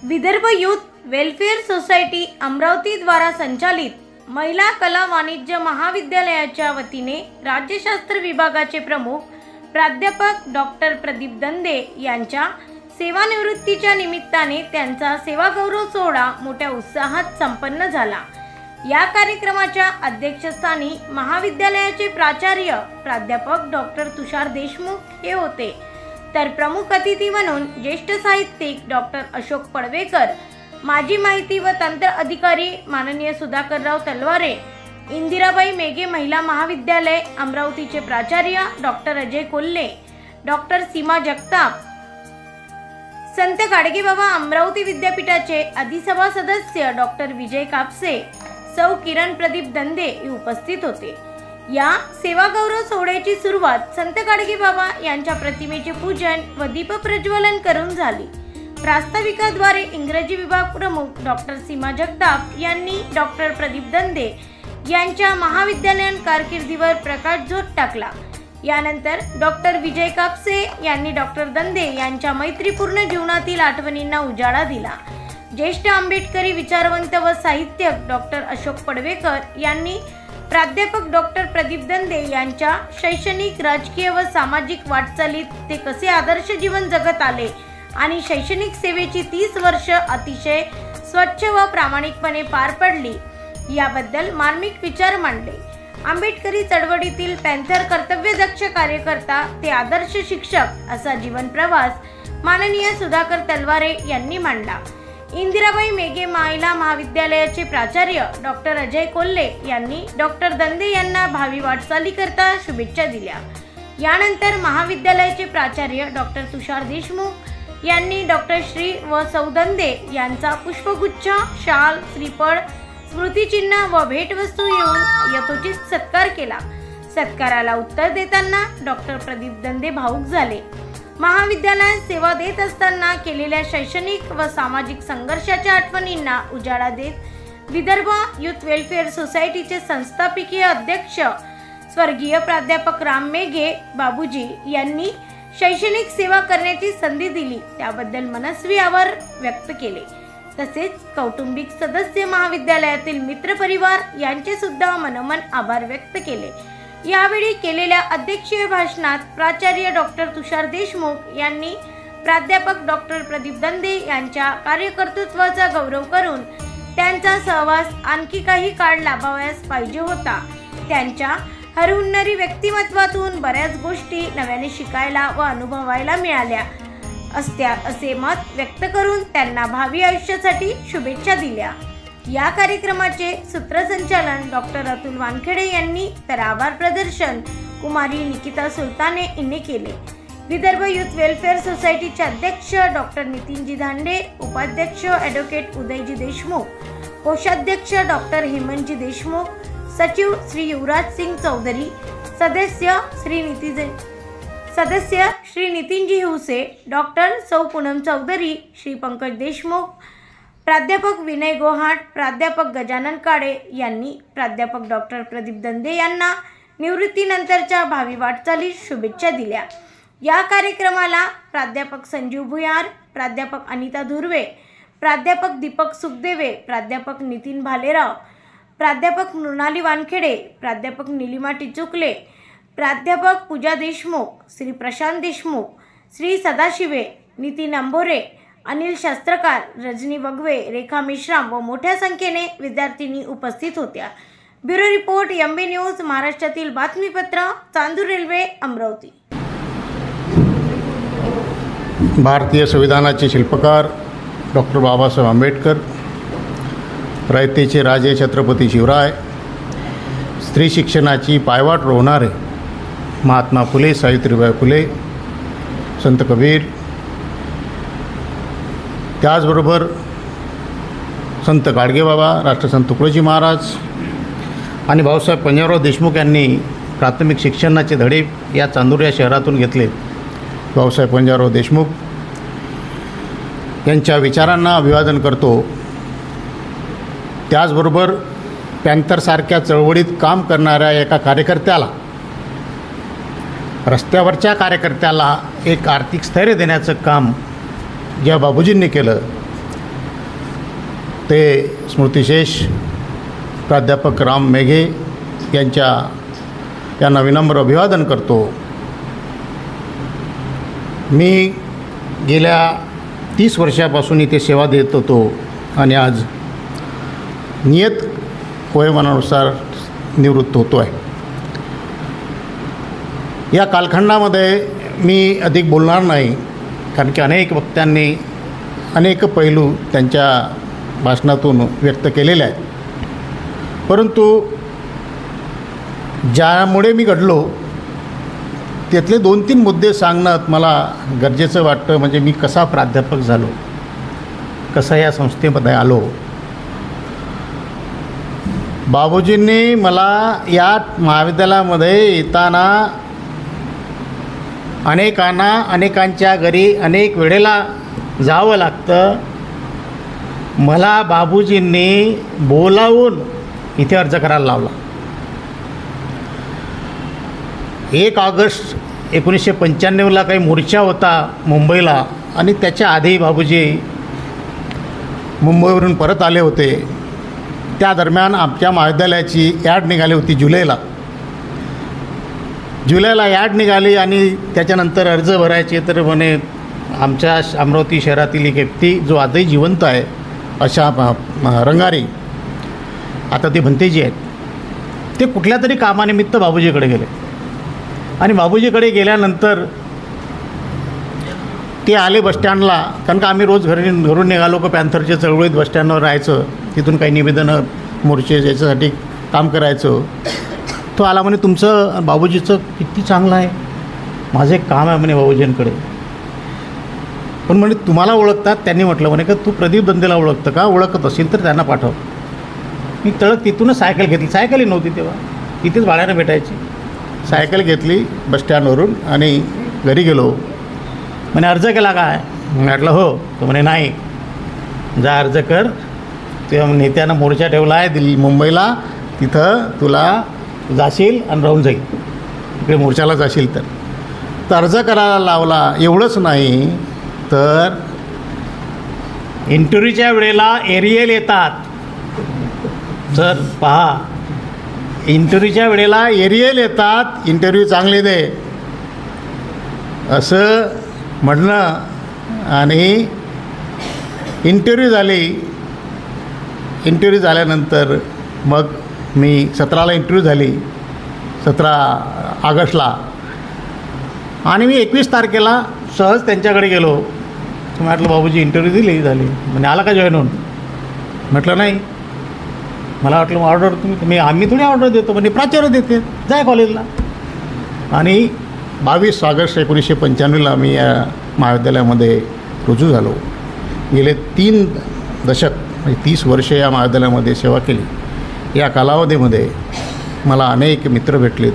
Vidarbha youth welfare society Amravati द्वारा संचालित महिला कला वाणिज्य महाविद्यालयाच्या वतीने राज्यशास्त्र विभागाचे प्रमुख प्राध्यापक डॉक्टर प्रदीप दंदे यांच्या सेवानिवृत्तीच्या निमित्ताने त्यांचा सेवागौरव सोहळा मोठ्या उत्साहात संपन्न झाला। या कार्यक्रमाच्या अध्यक्षस्थानी महाविद्यालयाचे प्राचार्य प्राध्यापक डॉक्टर तुषार देशमुख हे होते, तर प्रमुख अतिथी म्हणून ज्येष्ठ साहित्यिक डॉक्टर अशोक पडवेकर, माजी माहिती व तंत्र अधिकारी माननीय सुधाकरराव तलवारे, इंदिराबाई मेघे महिला महाविद्यालय अमरावतीचे प्राचार्य डॉक्टर अजय कोल्हे, डॉक्टर सीमा जगताप, संत गाडगेबाबा अमरावती विद्यापीठाचे अधिसभा सदस्य डॉक्टर विजय कापसे, सौ किरण प्रदीप दंदे हे उपस्थित होते। या सेवागौरव सोहळ्याची सुरुवात संत गाडगेबाबा यांच्या प्रतिमेचे पूजन व दीप प्रज्वलन करून झाली। प्रास्ताविकाद्वारे इंग्रजी विभाग प्रमुख डॉक्टर सीमा जगताप यांनी डॉक्टर प्रदीप दंदे यांच्या महाविद्यालयीन कारकिर्दीवर प्रकाशझोत टाकला। यानंतर डॉक्टर विजय कापसे यांनी डॉक्टर दंदे यांच्या मैत्रीपूर्ण जीवनातील आठवणींना उजाळा दिला। ज्येष्ठ आंबेडकरी विचारवंत व साहित्यिक डॉक्टर अशोक पडवेकर यांनी प्राध्यापक डॉक्टर प्रदीप दंदे यांच्या शैक्षणिक, राजकीय व सामाजिक वाटचालीत ते कसे आदर्श जीवन जगत आले आणि शैक्षणिक सेवेची 30 वर्ष अतिशय स्वच्छ व प्रामाणिकपणे पार पडली याबद्दल मार्मिक विचार मांडले। आंबेडकरी चळवळीतील पॅन्थर कर्तव्यदक्ष कार्यकर्ता ते आदर्श शिक्षक असा जीवन प्रवास माननीय सुधाकर तलवारे यांनी मांडला। इंदिराबाई मेघे महिला महाविद्यालयाचे प्राचार्य डॉक्टर अजय कोल्हे यांनी डॉक्टर दंदे यांना भावी वाटचालीकरता शुभेच्छा दिल्या। यानंतर महाविद्यालयाचे प्राचार्य डॉक्टर तुषार देशमुख यांनी डॉक्टर श्री व सौ दंदे यांचा पुष्पगुच्छ, शाल, श्रीफळ, स्मृतिचिन्ह व भेटवस्तू येऊन यथोचित सत्कार केला। सत्काराला उत्तर देताना डॉक्टर प्रदीप दंदे भावुक झाले। महाविद्यालयात सेवा देत असताना केलेल्या शैक्षणिक व सामाजिक संघर्षाच्या आठवणींना उजाळा देत विदर्भ यूथ वेलफेअर सोसायटीचे संस्थापकीय अध्यक्ष स्वर्गीय प्राध्यापक राम मेघे बाबूजी यांनी शैक्षणिक सेवा करण्याची संधी दिली त्याबद्दल मनस्वी आभार व्यक्त केले। तसेच कौटुंबिक सदस्य, महाविद्यालयातील मित्रपरिवार यांचे सुद्धा मनोमन आभार व्यक्त केले। यावेळी केलेल्या अध्यक्षीय भाषणात प्राचार्य डॉक्टर तुषार देशमुख यांनी प्राध्यापक डॉक्टर प्रदीप दंदे यांच्या कार्यकर्तृत्वाचा गौरव करून त्यांचा सहवास आणखी काही काळ लाभावयास पाहिजे होता। त्यांच्या हरहुन्नरी व्यक्तिमत्वातून बऱ्याच गोष्टी नव्याने शिकायला व अनुभवायला मिळाल्या असत्या असे मत व्यक्त करून त्यांना भावी आयुष्यासाठी शुभेच्छा दिल्या। या कार्यक्रमाचे सूत्रसंचालन डॉक्टर अतुल वानखेडे यांनी तर आभार प्रदर्शन कुमारी निकिता सुलताने यांनी केले। विदर्भ यूथ वेलफेअर सोसायटीचे अध्यक्ष डॉक्टर नितीनजी धांडे, उपाध्यक्ष ॲडव्होकेट उदयजी देशमुख, कोषाध्यक्ष डॉक्टर हेमंतजी देशमुख, सचिव श्री युवराज सिंग चौधरी, सदस्य श्री नितीनजी हुसे, डॉक्टर सौ पूनम चौधरी, श्री पंकज देशमुख, प्राध्यापक विनय गोहाट, प्राध्यापक गजानन काळे यांनी प्राध्यापक डॉक्टर प्रदीप दंदे यांना निवृत्तीनंतरच्या भावी वाटचालीस शुभेच्छा दिल्या। या कार्यक्रमाला प्राध्यापक संजीव भुयार, प्राध्यापक अनिता धुर्वे, प्राध्यापक दीपक सुखदेवे, प्राध्यापक नितीन भालेराव, प्राध्यापक मृणाली वानखेडे, प्राध्यापक निलिमा टिचुकले, प्राध्यापक पूजा देशमुख, श्री प्रशांत देशमुख, श्री सदाशिवे, नितीन अंभोरे, अनिल शास्त्रकार, रजनी वगवे, रेखा मेश्राम व मोठ्या संख्येने विद्यार्थिनी उपस्थित होत्या। ब्युरो रिपोर्ट एमबी न्यूज, महाराष्ट्रातील बातमीपत्र, चांदूर रेल्वे, अमरावती। भारतीय संविधानाचे शिल्पकार डॉक्टर बाबासाहेब आंबेडकर, रयतेचे राजे छत्रपती शिवराय, स्त्री शिक्षणाची पायवाट रोवणारे महात्मा फुले, सावित्रीबाई फुले, संत कबीर, त्याचबरोबर संत गाडगेबाबा, राष्ट्रसंत तुकडोजी महाराज आणि भाऊसाहेब पंजाबराव देशमुख यांनी प्राथमिक शिक्षणाचे धडे या चांदूर या शहरातून घेतले। भाऊसाहेब पंजाबराव देशमुख यांच्या विचारांना अभिवादन करतो। त्याचबरोबर पॅन्थरसारख्या चळवळीत काम करणाऱ्या एका कार्यकर्त्याला, रस्त्यावरच्या कार्यकर्त्याला एक आर्थिक स्थैर्य देण्याचं काम ज्या बाबूजींनी केलं ते स्मृतिशेष प्राध्यापक राम मेघे यांना विनम्र अभिवादन करतो. मी गेल्या 30 वर्षापासून इथे सेवा देत होतो आणि आज नियत वयोमानानुसार निवृत्त होतो आहे. या कालखंडामध्ये मी अधिक बोलणार नाही, कारण की अनेक वक्त्यांनी अनेक पैलू त्यांच्या भाषणातून व्यक्त केलेले आहेत. परंतु ज्यामुळे मी घडलो त्यातले 2-3 मुद्दे सांगणं मला गरजेचं वाटतं. म्हणजे मी कसा प्राध्यापक झालो, कसा या संस्थेमध्ये आलो. बाबूजींनी मला या महाविद्यालयामध्ये येताना अनेकांच्या घरी अनेक वेळेला जावं लागतं. मला बाबूजींनी बोलावून इथे अर्ज करायला लावला. 1 ऑगस्ट 1995ला काही मोर्चा होता मुंबईला आणि त्याच्या आधी बाबूजी मुंबईवरून परत आले होते. त्या दरम्यान आमच्या महाविद्यालयाची ॲड निघाली होती जुलैला ॲड निघाली आणि त्याच्यानंतर अर्ज भरायचे. तर म्हणे आमच्या अमरावती शहरातील एक व्यक्ती जो आजही जिवंत आहे अशा रंगारी, आता ते भंतेजी आहेत, ते कुठल्या तरी कामानिमित्त बाबूजीकडे गेले. आणि बाबूजीकडे गेल्यानंतर ते आले बसस्टँडला, कारण का आम्ही रोज घरून निघालो की पॅन्थरच्या चळवळीत बसस्टँडवर राहायचं, तिथून काही निवेदनं मोर्चे याच्यासाठी काम करायचं. तो आला म्हणे, तुमचं बाबूजीचं किती चांगलं आहे, माझं एक काम आहे म्हणे बाबूजींकडे. पण म्हणे तुम्हाला ओळखतात. त्यांनी म्हटलं म्हणे का तू प्रदीप दंदेला ओळखतं का, ओळखत असेल तर त्यांना पाठव. मी तिथूनच सायकल घेतली. सायकलही नव्हती तेव्हा, इथेच भाड्यानं भेटायची. सायकल घेतली बसस्टँडवरून आणि घरी गेलो. म्हणे अर्ज केला काय, म्हटलं हो. तो म्हणे नाही, जा अर्ज कर. ते नेत्यानं मोर्चा ठेवला आहे मुंबईला, तिथं तुला जाशील आणि राहून जाईल, इकडे मोर्चाला जाशील तर अर्ज करायला लावला. एवढंच नाही तर इंटरव्ह्यूच्या वेळेला एरियल येतात. सर पहा, इंटरव्ह्यूच्या वेळेला एरियल येतात, इंटरव्ह्यू चांगले दे असं म्हणणं. आणि इंटरव्ह्यू झाल्यानंतर मग मी 17ला इंटरव्ह्यू झाली, 17 ऑगस्टला. आणि मी 21 तारखेला सहज त्यांच्याकडे गेलो. म्हटलं बाबूजी इंटरव्ह्यू दिली झाली. म्हणजे आला का जॉईन होऊन. म्हटलं नाही, मला वाटलं ऑर्डर आम्ही थोडी ऑर्डर देतो, म्हणजे प्राचार्य देते, जाय कॉलेजला. आणि 22 ऑगस्ट 1995ला मी या महाविद्यालयामध्ये रुजू झालो. गेले 3 दशक म्हणजे 30 वर्षे या महाविद्यालयामध्ये सेवा केली. या कालावधीमध्ये मला अनेक मित्र भेटलेत.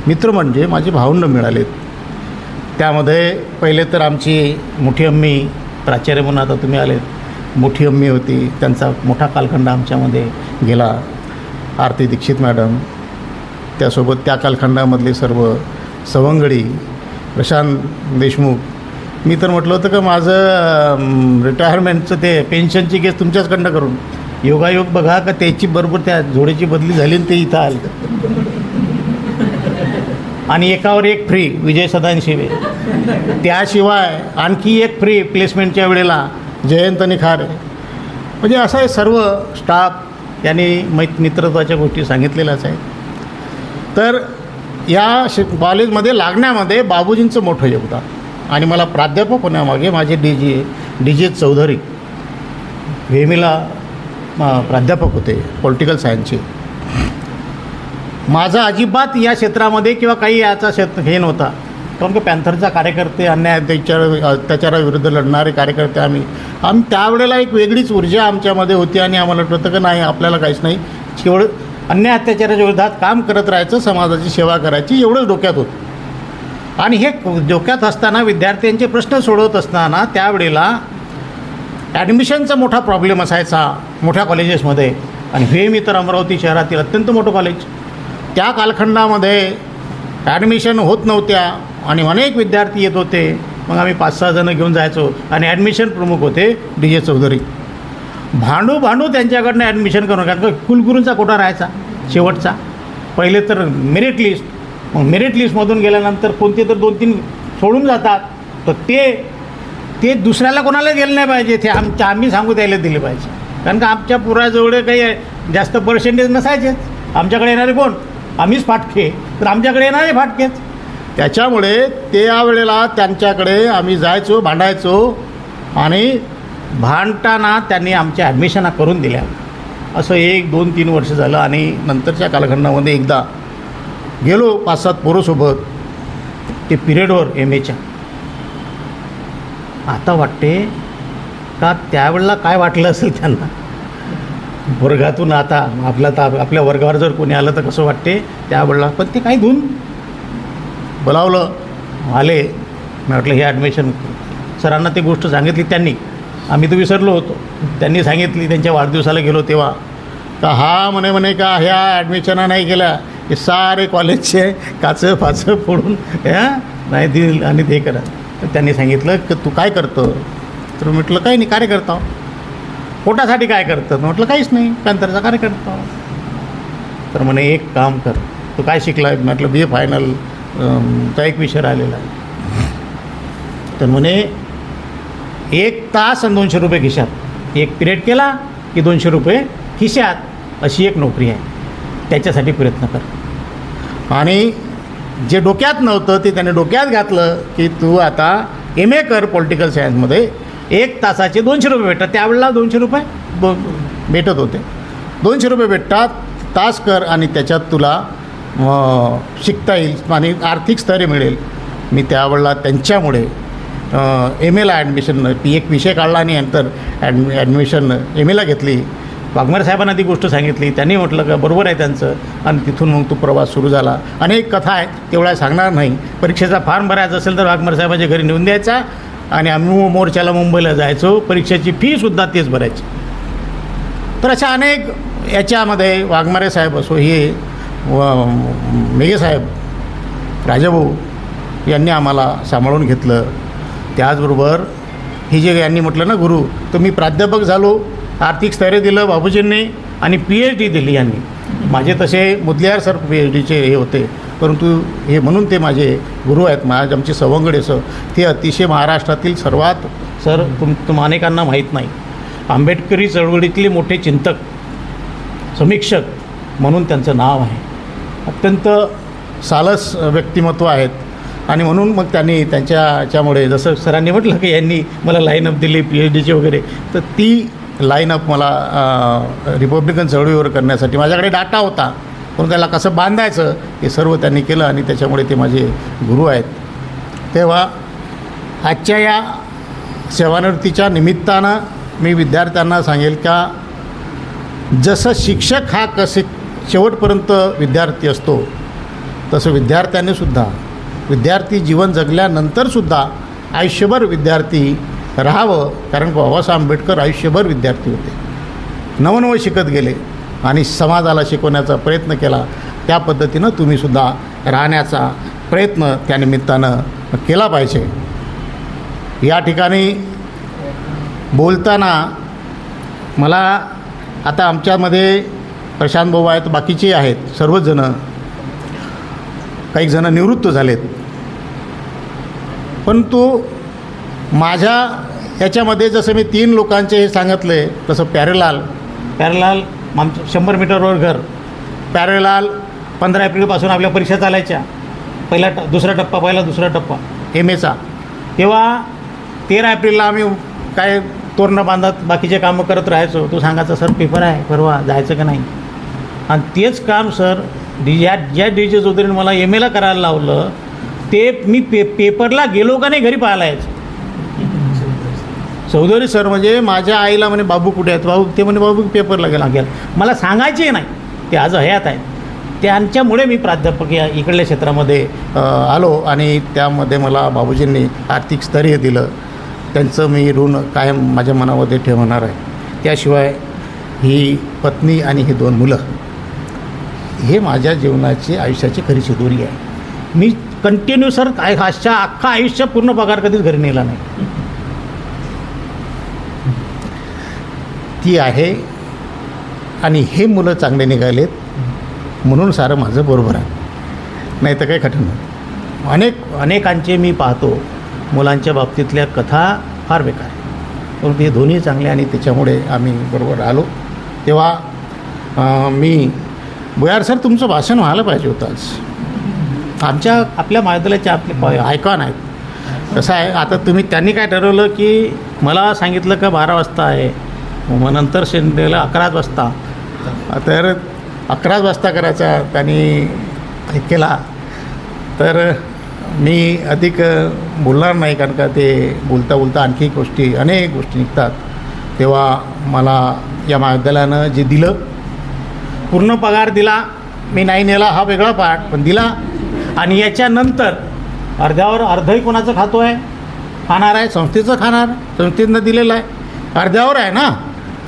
मित्र म्हणजे माझे भावंड मिळालेत. त्यामध्ये पहिले तर आमची मोठी अम्मी, प्राचार्य म्हणून आता तुम्ही आलेत, मोठी अम्मी होती, त्यांचा मोठा कालखंड आमच्यामध्ये गेला. आरती दीक्षित मॅडम, त्यासोबत त्या कालखंडामधले सर्व सवंगडी, प्रशांत देशमुख. मी तर म्हटलं होतं का माझं रिटायरमेंटचं ते पेन्शनची केस तुमच्याचकडनं करून योगायोग बघा का त्याची बरोबर त्या जोडीची बदली झाली आणि ते इथं आलं. आणि एकावर एक फ्री विजय सदानशिवे. त्याशिवाय आणखी एक फ्री प्लेसमेंटच्या वेळेला जयंत निखारे. म्हणजे असं आहे सर्व स्टाफ यांनी मित्रत्वाच्या गोष्टी सांगितलेल्याच आहेत. तर या कॉलेजमध्ये लागण्यामध्ये बाबूजींचं मोठं योगदान. आणि मला प्राध्यापक होण्यामागे माझे डी जे चौधरी वेमीला प्राध्यापक होते पॉलिटिकल सायन्सचे. माझा अजिबात या क्षेत्रामध्ये किंवा काही याचा हे नव्हता, कारण की पॅन्थरचा कार्यकर्ते, अन्याय अत्याचाराविरुद्ध लढणारे कार्यकर्ते आम्ही त्यावेळेला एक वेगळीच ऊर्जा आमच्यामध्ये होती. आणि आम्हाला वाटतं की नाही, आपल्याला काहीच नाही, केवळ अन्याय अत्याचाराच्या विरोधात काम करत राहायचं, समाजाची सेवा करायची, एवढंच डोक्यात होतं. आणि हे डोक्यात असताना विद्यार्थ्यांचे प्रश्न सोडवत असताना त्यावेळेला ॲडमिशनचा मोठा प्रॉब्लेम असायचा मोठ्या कॉलेजेसमध्ये. आणि हे मी तर अमरावती शहरातील अत्यंत मोठं कॉलेज, त्या कालखंडामध्ये ॲडमिशन होत नव्हत्या आणि अनेक विद्यार्थी येत होते. मग आम्ही 5-6 जणं घेऊन जायचो. आणि ॲडमिशन प्रमुख होते डी जे चौधरी. भांडू त्यांच्याकडनं ॲडमिशन करून, कारण का कुलगुरूंचा कोटा राहायचा शेवटचा. पहिले तर मेरिट लिस्ट, मग मेरिट लिस्टमधून गेल्यानंतर कोणते तर 2-3 सोडून जातात, तर ते दुसऱ्याला कोणाला गेलं नाही पाहिजे, ते आम्ही सांगू द्यायला दिले पाहिजे. कारण का आमच्या पुराजवळ काही जास्त पर्सेंटेज नसायचेच. आमच्याकडे येणारे कोण, आम्हीच फाटके, तर आमच्याकडे येणारे फाटकेच. त्याच्यामुळे त्यावेळेला त्यांच्याकडे आम्ही जायचो, भांडायचो, आणि भांडताना त्यांनी आमच्या ॲडमिशना करून दिल्या. असं 1-2-3 वर्ष झालं. आणि नंतरच्या कालखंडामध्ये एकदा गेलो 5-7 पोरंसोबत ते पिरियडवर MAच्या. आता वाटते का त्यावेळेला काय वाटलं असेल त्यांना वर्गातून. आता आपल्या वर्गावर जर कोणी आलं तर कसं वाटते त्यावेळेला. पण ते काही धुवून बोलावलं, आले. मी म्हटलं हे ॲडमिशन, सरांना ती गोष्ट सांगितली त्यांनी. आम्ही तर विसरलो होतो. त्यांनी सांगितली, त्यांच्या वाढदिवसाला गेलो तेव्हा, का हा म्हणे का ह्या ॲडमिशना नाही केल्या, हे सारे कॉलेजचे काचं फाचं फोडून नाही दिल आणि ते करा. तर त्यांनी सांगितलं की तू काय करतो. तर म्हटलं काही नाही, कार्यकर्ता. पोटासाठी काय करतं. म्हटलं काहीच नाही, पॅन्थरचा कार्यकर्ता. तर म्हणे एक काम कर, तू काय शिकला आहे. म्हटलं BA फायनल चा एक विषय राहिलेला आहे. तर म्हणे 1 तास आणि 200 रुपये खिशात, एक पिरियड केला की 200 रुपये खिशात, अशी एक नोकरी आहे. त्याच्यासाठी प्रयत्न कर. आणि जे डोक्यात नव्हतं ते त्याने डोक्यात घातलं की तू आता MA कर पॉलिटिकल सायन्समध्ये. 1 तासाचे 200 रुपये भेटतात. त्यावेळेला 200 रुपये भेटत होते. 200 रुपये भेटतात, तास कर, आणि त्याच्यात तुला शिकता येईल आणि आर्थिक स्थैर्य मिळेल. मी त्यावेळेला त्यांच्यामुळे MAला ॲडमिशन, एक विषय काढला आणि नंतर ॲडमिशन MAला घेतली. वाघमारे साहेबांना ती गोष्ट सांगितली. त्यांनी म्हटलं का बरोबर आहे त्यांचं. आणि तिथून मग तो प्रवास सुरू झाला. अनेक कथा आहेत, तेवढ्या सांगणार नाही. परीक्षेचा फॉर्म भरायचा असेल तर वाघमारे साहेबांच्या घरी नेऊन द्यायचा, आणि आम्ही मोर्चाला मुंबईला जायचो. परीक्षेची फीसुद्धा तेच भरायची. तर अशा अनेक याच्यामध्ये वाघमारे साहेब असो, हे मेघे साहेब, राजाभाऊ यांनी आम्हाला सांभाळून घेतलं. त्याचबरोबर हे जे यांनी म्हटलं ना गुरु, तर मी प्राध्यापक झालो, आर्थिक स्थैर्य दिलं बाबूजींनी, आणि PhD दिली यांनी. माझे तसे मुदलियार सर PhDचे हे होते, परंतु हे म्हणून ते माझे गुरु आहेत. आमचे सवंगडे सर, ते अतिशय महाराष्ट्रातील सर्वात, सर तुम्हा अनेकांना माहीत नाही, आंबेडकरी चळवळीतले मोठे चिंतक, समीक्षक म्हणून त्यांचं नाव आहे. अत्यंत सालस व्यक्तिमत्व आहेत. आणि म्हणून मग त्यांनी त्यांच्यामुळे, जसं सरांनी म्हटलं की यांनी मला लाईनअप दिली PhDचे वगैरे, तर ती लाईनअप मला रिपब्लिकन चळवळीवर करण्यासाठी माझ्याकडे डाटा होता, पण त्याला कसं बांधायचं हे सर्व त्यांनी केलं, आणि त्याच्यामुळे ते माझे गुरु आहेत. तेव्हा आजच्या या सेवानिवृत्तीच्या निमित्तानं मी विद्यार्थ्यांना सांगेल का, जसं शिक्षक हा कसे शेवटपर्यंत विद्यार्थी असतो, तसं विद्यार्थ्यांनीसुद्धा विद्यार्थी जीवन जगल्यानंतरसुद्धा आयुष्यभर विद्यार्थी राहावं. कारण बाबासाहेब आंबेडकर आयुष्यभर विद्यार्थी होते, नवनवं शिकत गेले आणि समाजाला शिकवण्याचा प्रयत्न केला. त्या पद्धतीनं तुम्हीसुद्धा राहण्याचा प्रयत्न त्यानिमित्तानं केला पाहिजे. या ठिकाणी बोलताना मला आता आमच्यामध्ये प्रशांत भाऊ आहेत, बाकीचे आहेत, सर्वच जणं, काही जणं निवृत्त झालेत, परंतु माझ्या याच्यामध्ये जसं मी 3 लोकांचे हे सांगितले, तसं प्यारेलाल आमच्या 100 मीटरवर घर. प्यारेलाल 15 एप्रिलपासून आपल्या परीक्षा चालायच्या, दुसरा टप्पा MAचा. तेव्हा 13 एप्रिलला आम्ही काय तोरणं बांधत बाकीचे कामं करत राहायचो. तो सांगायचा सर पेपर आहे परवा, जायचं का नाही. आणि तेच काम सर ज्या DJ चौधरीने मला MAला करायला लावलं, ते मी पेपरला गेलो का नाही घरी पाहायला यायचं. चौधरी सर म्हणजे माझ्या आईला म्हणे बाबू कुठे आहेत, बाबू ते म्हणे बाबू पेपरला गेला. मला सांगायचे नाही, ते आज हयात आहेत. त्यांच्यामुळे मी प्राध्यापक या इकडल्या क्षेत्रामध्ये आलो, आणि त्यामध्ये मला बाबूजींनी आर्थिक स्थैर्य दिलं. त्यांचं मी ऋण कायम माझ्या मनामध्ये ठेवणार आहे. त्याशिवाय ही पत्नी आणि ही 2 मुलं, हे माझ्या जीवनाची आयुष्याची खरीची दोरी आहे. मी कंटिन्यू सर अख्खा आयुष्य पूर्ण पगार कधीच घरी नेला नाही. ती आहे आणि हे मुलं चांगले निघालेत म्हणून सारं माझं बरोबर आहे, नाही तर काही कठीण नाही. अनेकांचे मी पाहतो मुलांच्या बाबतीतल्या कथा फार बेकार, परंतु हे दोन्ही चांगले आणि त्याच्यामुळे आम्ही बरोबर आलो. तेव्हा मी भुयार सर तुमचं भाषण व्हायला पाहिजे होतं आज. आपल्या महाविद्यालयाचे आपले आयकॉन आहेत. कसं आहे आता त्यांनी काय ठरवलं की मला सांगितलं का 12 वाजता आहे, मग नंतर शेंडेला 11 वाजता, तर 11 वाजता करायचा त्यांनी केला. तर मी अधिक बोलणार नाही, कारण का ते बोलता बोलता आणखी अनेक गोष्टी निघतात. तेव्हा मला या महाविद्यालयानं जे दिलं, पूर्ण पगार दिला, मी नाही नेला हा वेगळा पाठ, पण दिला. आणि याच्यानंतर अर्ध्यावर अर्धही कोणाचं खाणार आहे, संस्थेचं खाणार, संस्थेनं दिलेलं आहे. अर्ध्यावर आहे ना,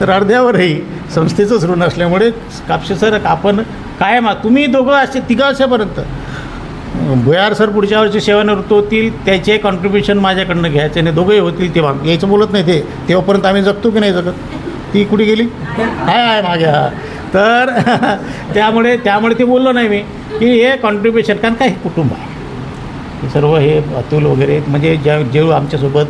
तर अर्ध्यावरही संस्थेचंच ऋण असल्यामुळे कापसे सर आपण कायम तुम्ही दोघं असे 3 वर्षापर्यंत भुयार सर पुढच्या वर्षी सेवानिवृत्त होतील, त्याचे कॉन्ट्रीब्युशन माझ्याकडनं घ्यायचे आणि दोघंही होतील तेव्हा यायचं बोलत नाही. तेव्हापर्यंत आम्ही जगतो की नाही जगत, ती कुठे गेली आहे मागे. तर त्यामुळे ते बोललो नाही मी की हे कॉन्ट्रीब्युशन, कारण काय हे कुटुंब आहे, सर्व हे अतुल वगैरे म्हणजे जे आमच्यासोबत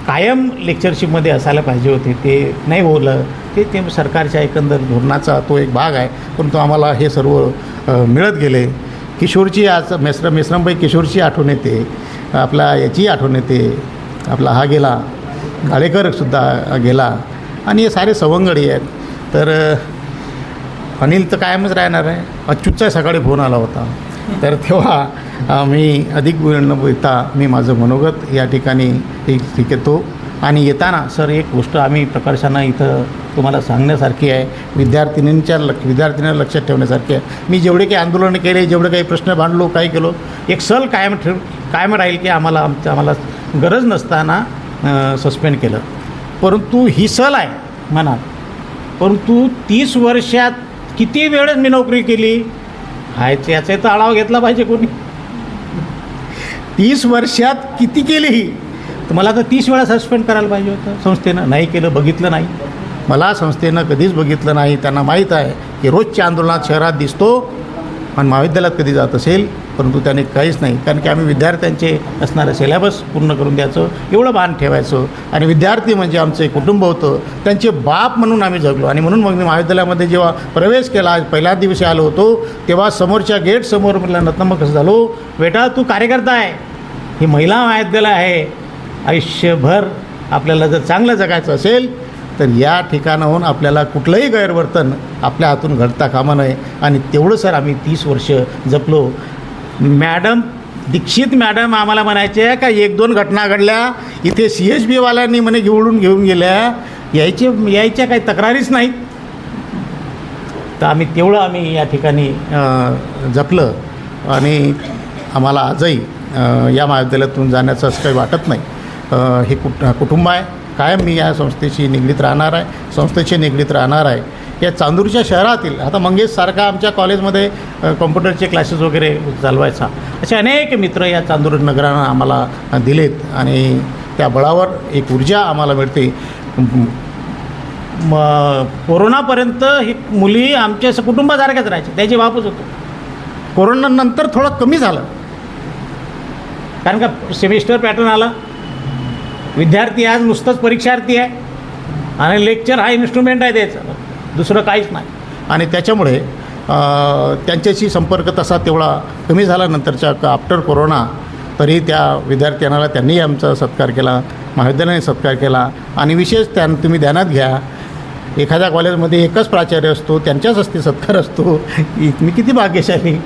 कायम लेक्चरशिपमध्ये असायला पाहिजे होते ते नाही बोललं. ते सरकारच्या एकंदर धोरणाचा तो एक भाग आहे, परंतु आम्हाला हे सर्व मिळत गेले. किशोरची आज मेश्रामबाई किशोरची आठवण येते, आपला याची आठवण येते, आपला हा गेला गाडेकरसुद्धा गेला आणि हे सारे सवंगडी आहेत. तर अनिल तर कायमच राहणार आहे. अच्युतचा सकाळी फोन आला होता, तर तेव्हा मी अधिक वेळ न बोलता मी माझं मनोगत या ठिकाणी ठीक येतो. आणि येताना सर एक गोष्ट आम्ही प्रकर्षानं इथं तुम्हाला सांगण्यासारखी आहे, विद्यार्थिनींना लक्षात ठेवण्यासारखी आहे. मी जेवढे काही आंदोलनं केले, जेवढे काही प्रश्न मांडलो, काय केलो, एक सल कायम राहील की आम्हाला गरज नसताना सस्पेंड केलं. परंतु ही सल आहे मनात, परंतु 30 वर्षात किती वेळेस मी नोकरी केली याचा तर आढावा घेतला पाहिजे कोणी. 30 वर्षात किती केली ही, तर मला तर 30 वेळा सस्पेंड करायला पाहिजे होतं. संस्थेनं नाही केलं, बघितलं नाही. मला संस्थेनं कधीच बघितलं नाही. त्यांना माहीत आहे की रोजच्या आंदोलनात शहरात दिसतो आणि महाविद्यालयात कधी जात असेल, परंतु त्याने काहीच नाही. कारण की आम्ही विद्यार्थ्यांचे असणारं सिलेबस पूर्ण करून द्यायचं एवढं भान ठेवायचं. आणि विद्यार्थी म्हणजे आमचं एक कुटुंब होतं, त्यांचे बाप म्हणून आम्ही जगलो. आणि म्हणून मग मी महाविद्यालयामध्ये जेव्हा प्रवेश केला, पहिल्याच दिवशी आलो होतो, तेव्हा समोरच्या गेटसमोर म्हटलं नतमग कसं झालो, बेटा तू कार्यकर्ता आहे, ही महिला महाविद्यालय आहे, आयुष्यभर आपल्याला जर चांगलं जगायचं असेल तर या ठिकाणाहून आपल्याला कुठलंही गैरवर्तन आपल्या हातून घडता कामा नये. आणि तेवढं सर आम्ही 30 वर्ष जपलो. मॅडम दीक्षित मॅडम आम्हाला म्हणायचे का 1-2 घटना घडल्या इथे CHB वाल्यांनी म्हणे घेऊन गेल्या, यायच्या काही तक्रारीच नाहीत. तर आम्ही या ठिकाणी जपलं आणि आम्हाला आजही या महाविद्यालयातून जाण्याचं असं काही वाटत नाही. हे कुटुंब आहे, कायम मी या संस्थेशी निगडीत राहणार आहे. या चांदूरच्या शहरातील आता मंगेशसारखा आमच्या कॉलेजमध्ये कॉम्प्युटरचे क्लासेस वगैरे चालवायचा, असे अनेक मित्र या चांदूर नगरानं आम्हाला दिलेत आणि त्या बळावर एक ऊर्जा आम्हाला मिळते. कोरोनापर्यंत ही मुली आमच्या कुटुंबासारख्याच राहायच्या, त्याची बापच होतो. कोरोनानंतर थोडं कमी झालं, कारण का सेमिस्टर पॅटर्न आला. विद्यार्थी आज नुसतंच परीक्षार्थी आहे आणि लेक्चर हा इन्स्ट्रुमेंट आहे त्याचं, दुसरं काहीच नाही. आणि त्याच्यामुळे त्यांच्याशी संपर्क तसा तेवढा कमी झाला. नंतरच्या आफ्टर कोरोना तरी त्या विद्यार्थ्यांना त्यांनी आमचा सत्कार केला, महाविद्यालयाने सत्कार केला. आणि विशेष तुम्ही ध्यानात घ्या, एखाद्या कॉलेजमध्ये एकच प्राचार्य असतो, त्यांच्याच हस्ते सत्कार असतो. मी किती भाग्यशाली,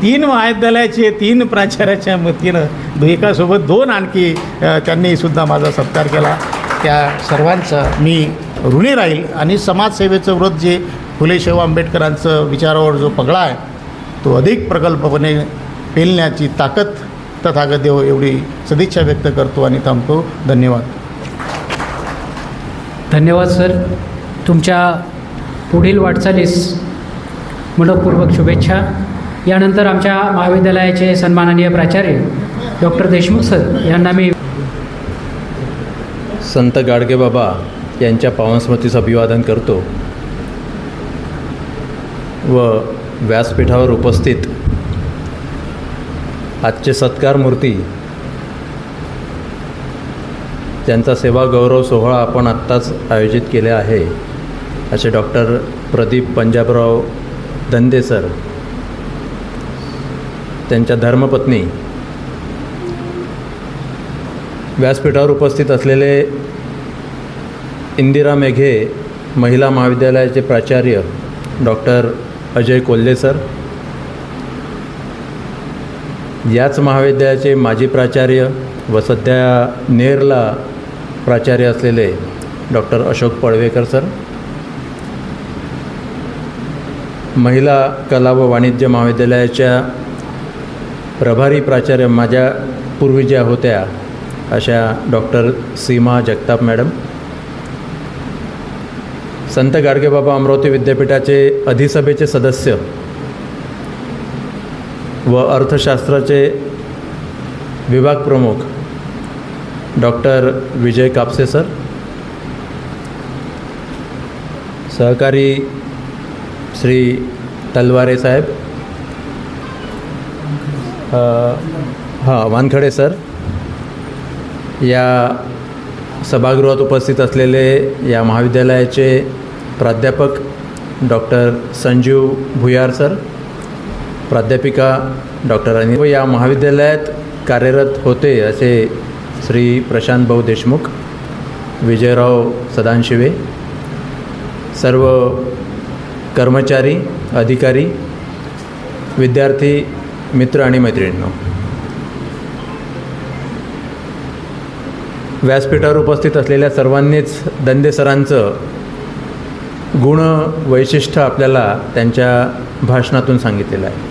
3 महाविद्यालयाचे 3 प्राचार्याच्या मतीनं एकासोबत 2 आणखी त्यांनीसुद्धा माझा सत्कार केला. त्या सर्वांचा मी ऋणी राहील. आणि समाजसेवेचं व्रत जे फुले शाहू आंबेडकरांचं विचारावर जो पगडा आहे तो अधिक प्रकल्पपणे पेलण्याची ताकद तथागत देव एवढी सदिच्छा व्यक्त करतो आणि थांबतो. धन्यवाद. धन्यवाद सर. तुमच्या पुढील वाटचालीस मनपूर्वक शुभेच्छा. यानंतर आमच्या महाविद्यालयाचे सन्माननीय प्राचार्य डॉक्टर देशमुख सर यांना मी संत गाडगेबाबा यांच्या पावन स्मृतीस अभिवादन करतो व व्यासपीठावर उपस्थित आजचे सत्कार मूर्ती त्यांचा सेवा गौरव सोहळा आपण आत्ताच आयोजित केले आहे असे डॉक्टर प्रदीप पंजाबराव दंदे सर, त्यांच्या धर्मपत्नी, व्यासपीठावर उपस्थित असलेले इंदिरा मेघे महिला महाविद्यालयाचे प्राचार्य डॉक्टर अजय कोल्हे सर, याच महाविद्यालयाचे माजी प्राचार्य व सध्या नेरला प्राचार्य असलेले डॉक्टर अशोक पळवेकर सर, महिला कला व वाणिज्य महाविद्यालयाच्या प्रभारी प्राचार्य माझ्या पूर्वी ज्या होत्या अशा डॉक्टर सीमा जगताप मॅडम, संत गाडगेबाबा अमरावती विद्यापीठाचे अधिसभेचे सदस्य व अर्थशास्त्राचे विभाग प्रमुख डॉक्टर विजय कापसे सर, सहकारी श्री तलवारे साहेब, वानखडे सर, या सभागृहात उपस्थित असलेले या महाविद्यालयाचे प्राध्यापक डॉक्टर संजीव भुयार सर, प्राध्यापिका डॉक्टर अनिल व या महाविद्यालयात कार्यरत होते असे श्री प्रशांत भाऊ देशमुख, विजयराव सदानशिवे, सर्व कर्मचारी, अधिकारी, विद्यार्थी मित्र आणि मैत्रिणींनो, व्यासपीठावर उपस्थित असलेल्या सर्वांनीच दंदे सरांचं गुण वैशिष्ट्य आपल्याला त्यांच्या भाषणातून सांगितलेलं आहे.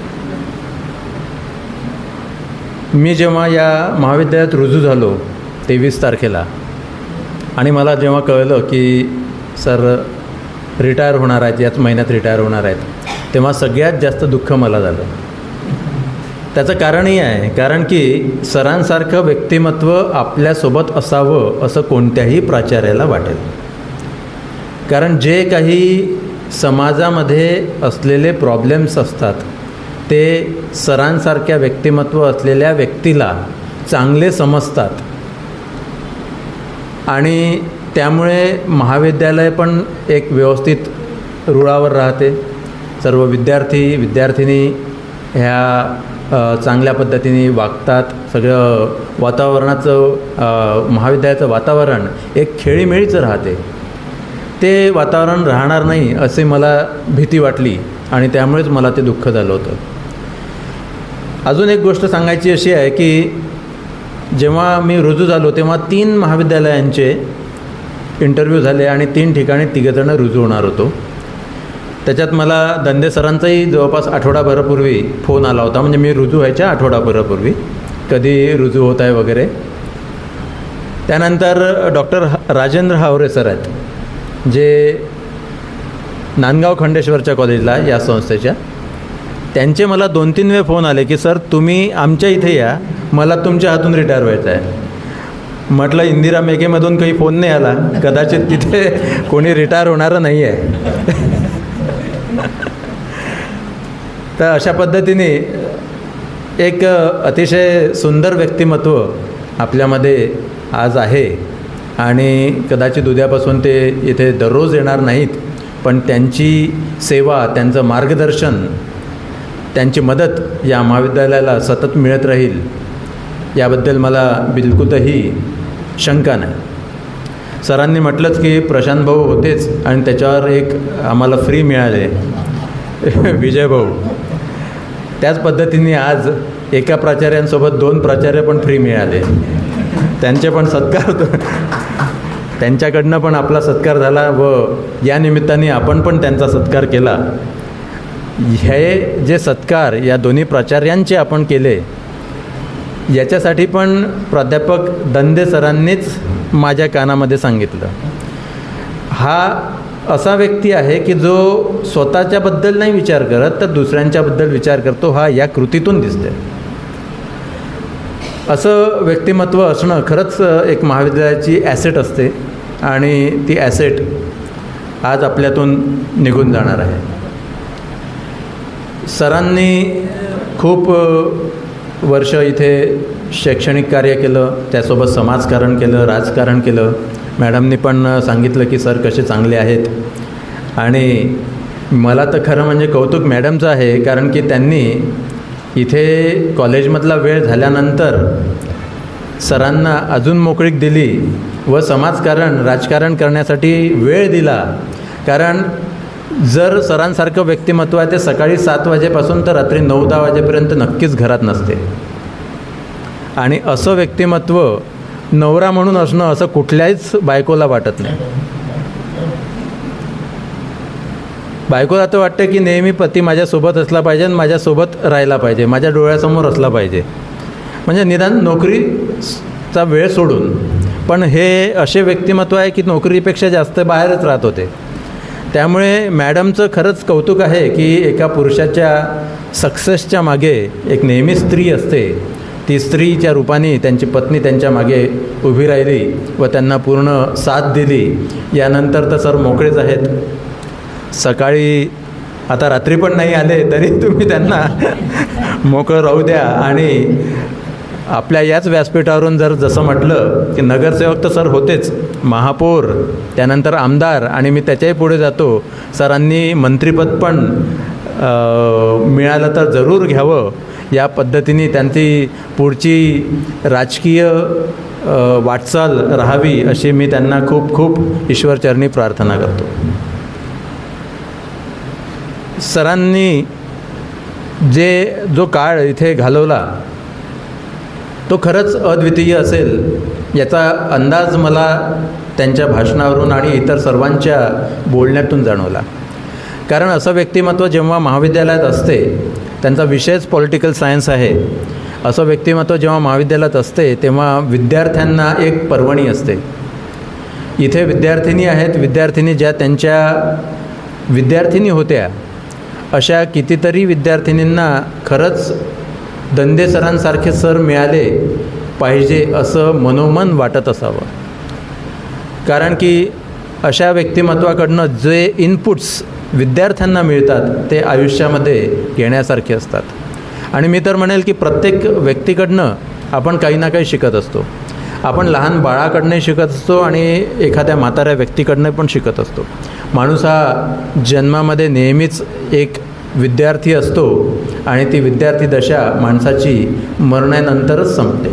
मी जेव्हा या महाविद्यालयात रुजू झालो 23 तारखेला आणि मला जेव्हा कळलं की सर रिटायर होणार आहेत, याच महिन्यात रिटायर होणार आहेत, तेव्हा सगळ्यात जास्त दुःख मला झालं. त्याचं कारणही आहे, कारण की सरांसारखं व्यक्तिमत्व आपल्यासोबत असावं असं कोणत्याही प्राचार्याला वाटेल. कारण जे काही समाजामध्ये असलेले प्रॉब्लेम्स असतात ते सरांसारख्या व्यक्तिमत्व असलेल्या व्यक्तीला चांगले समजतात आणि त्यामुळे महाविद्यालय पण एक व्यवस्थित रुळावर राहते. सर्व विद्यार्थी ह्या चांगल्या पद्धतीने वागतात. सगळं वातावरणाचं महाविद्यालयाचं वातावरण एक खेळीमेळीचं राहते. ते वातावरण राहणार नाही असे मला भीती वाटली आणि त्यामुळेच मला ते दुःख झालं होतं. अजून एक गोष्ट सांगायची अशी आहे की जेव्हा मी रुजू झालो तेव्हा 3 महाविद्यालयांचे इंटरव्ह्यू झाले आणि 3 ठिकाणी 3 जण रुजू होणार होतो. त्याच्यात मला दंदे सरांचाही जवळपास आठवडाभरापूर्वी फोन आला होता, म्हणजे मी रुजू व्हायच्या आठवडाभरापूर्वी, कधी रुजू होत आहे वगैरे. त्यानंतर डॉक्टर राजेंद्र हावरे सर आहेत जे नांदगाव खंडेश्वरच्या कॉलेजला या संस्थेच्या, त्यांचे मला 2-3 वेळ फोन आले की सर तुम्ही आमच्या इथे या, मला तुमच्या हातून रिटायर व्हायचं आहे. म्हटलं इंदिरा मेघेमधून काही फोन नाही आला, कदाचित तिथे कोणी रिटायर होणारं नाही आहे. तर अशा पद्धतीने एक अतिशय सुंदर व्यक्तिमत्व आपल्यामध्ये आज आहे आणि कदाचित उद्यापासून ते इथे दररोज येणार नाहीत, पण त्यांची सेवा, त्यांचं मार्गदर्शन, त्यांची मदत या महाविद्यालयाला सतत मिळत राहील याबद्दल मला बिलकुलही शंका नाही. सरांनी म्हटलंच की प्रशांत भाऊ होतेच आणि त्याच्यावर एक आम्हाला फ्री मिळाले विजय भाऊ. त्याच पद्धतीने आज एका प्राचार्यांसोबत 2 प्राचार्य पण फ्री मिळाले. त्यांचे पण सत्कार, त्यांच्याकडनं पण आपला सत्कार झाला व या निमित्ताने आपण पण त्यांचा सत्कार केला. हे जे सत्कार या दोन्ही प्राचार्यांचे आपण केले याच्यासाठी पण प्राध्यापक दंदे सरांनीच माझ्या कानामध्ये सांगितलं. हा असा व्यक्ती आहे की जो स्वतःच्याबद्दल नाही विचार करत तर दुसऱ्यांच्याबद्दल विचार करतो, हा या कृतीतून दिसते. असं व्यक्तिमत्व असणं खरंच एक महाविद्यालयाची ॲसेट असते आणि ती ॲसेट आज आपल्यातून निघून जाणार आहे. सरांनी खूप वर्ष इथे शैक्षणिक कार्य केलं, त्यासोबत समाजकारण केलं, राजकारण केलं. मॅडमनी पण सांगितलं की सर कसे चांगले आहेत. आणि मला तर खरं म्हणजे कौतुक मॅडमचं आहे, कारण की त्यांनी इथे कॉलेजमधला वेळ झाल्यानंतर सरांना अजून मोकळीक दिली व समाजकारण राजकारण करण्यासाठी वेळ दिला. कारण जर सरांसारखं व्यक्तिमत्व आहे ते सकाळी 7 वाजेपासून तर रात्री 9-10 वाजेपर्यंत नक्कीच घरात नसते. आणि असं व्यक्तिमत्व नवरा म्हणून असणं असं कुठल्याच बायकोला वाटत नाही. बायकोला तर वाटतं की नेहमी पती माझ्यासोबत असला पाहिजे आणि माझ्यासोबत राहायला पाहिजे, माझ्या डोळ्यासमोर असला पाहिजे, म्हणजे निदान नोकरीचा वेळ सोडून. पण हे असे व्यक्तिमत्व आहे की नोकरीपेक्षा जास्त बाहेरच राहत होते. त्यामुळे मॅडमचं खरंच कौतुक आहे की एका पुरुषाच्या सक्सेसच्या मागे एक नेहमी स्त्री असते. ती स्त्रीच्या रूपाने त्यांची पत्नी त्यांच्या मागे उभी राहिली व त्यांना पूर्ण साथ दिली. यानंतर तर सर मोकळेच आहेत. सकाळी आता रात्री पण नाही आले तरी तुम्ही त्यांना मोकळं राहू द्या. आणि आपल्या याच व्यासपीठावरून जर जसं म्हटलं की नगरसेवक तर सर होतेच, महापौर, त्यानंतर आमदार, आणि मी त्याच्याही पुढे जातो, सरांनी मंत्रिपद पण मिळालं तर जरूर घ्यावं. या पद्धतीने त्यांची पुढची राजकीय वाटचाल राहावी अशी मी त्यांना खूप खूप ईश्वरचरणी प्रार्थना करतो. सरांनी जो काळ इथे घालवला तो खरंच अद्वितीय असेल याचा अंदाज मला त्यांच्या भाषणावरून आणि इतर सर्वांच्या बोलण्यातून जाणवला. कारण असं व्यक्तिमत्व जेव्हा महाविद्यालयात असते, त्यांचा विषयच पॉलिटिकल सायन्स आहे, असं व्यक्तिमत्व जेव्हा महाविद्यालयात असते तेव्हा विद्यार्थ्यांना एक पर्वणी असते. इथे विद्यार्थिनी आहेत, विद्यार्थिनी ज्या त्यांच्या विद्यार्थिनी होत्या अशा कितीतरी विद्यार्थिनींना खरंच दंदे सरांसारखे सर मिळाले पाहिजे असं मनोमन वाटत असावं. कारण की अशा व्यक्तिमत्वाकडनं जे इनपुट्स विद्यार्थ्यांना मिळतात ते आयुष्यामध्ये घेण्यासारखे असतात. आणि मी तर म्हणेल की प्रत्येक व्यक्तीकडनं आपण काही ना काही शिकत असतो. आपण लहान बाळाकडनंही शिकत असतो आणि एखाद्या म्हाताऱ्या व्यक्तीकडनं पण शिकत असतो. माणूस हा जन्मामध्ये नेहमीच एक विद्यार्थी असतो आणि ती विद्यार्थी दशा माणसाची मरणानंतरच संपते.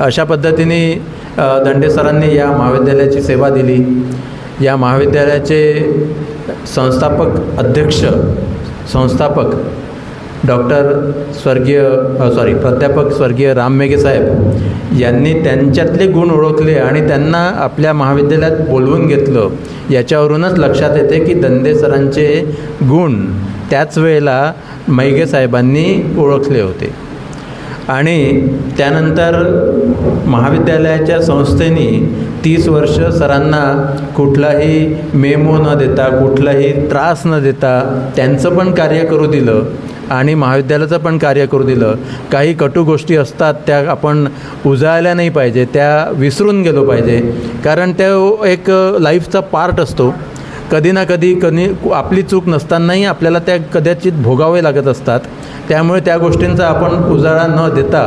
अशा पद्धतीने दंडे सरांनी या महाविद्यालयाची सेवा दिली. या महाविद्यालयाचे संस्थापक प्राध्यापक स्वर्गीय राम मेघे साहेब यांनी त्यांच्यातले गुण ओळखले आणि त्यांना आपल्या महाविद्यालयात बोलवून घेतलं. याच्यावरूनच लक्षात येते की दंडे सरांचे गुण त्याच वेळेला मेघे साहेबांनी ओळखले होते. आणि त्यानंतर महाविद्यालयाच्या संस्थेने 30 वर्ष सरांना कुठलाही मेमो न देता, कुठलाही त्रास न देता त्यांचं पण कार्य करू दिलं आणि महाविद्यालयाचं पण कार्य करू दिलं. काही कटू गोष्टी असतात त्या आपण उजाळल्या नाही पाहिजे, त्या विसरून गेलो पाहिजे, कारण त्या एक लाईफचा पार्ट असतो. कधी ना कधी आपली चूक नसतानाही आपल्याला त्या कदाचित भोगावे लागत असतात. त्यामुळे त्या गोष्टींचा आपण उजाळा न देता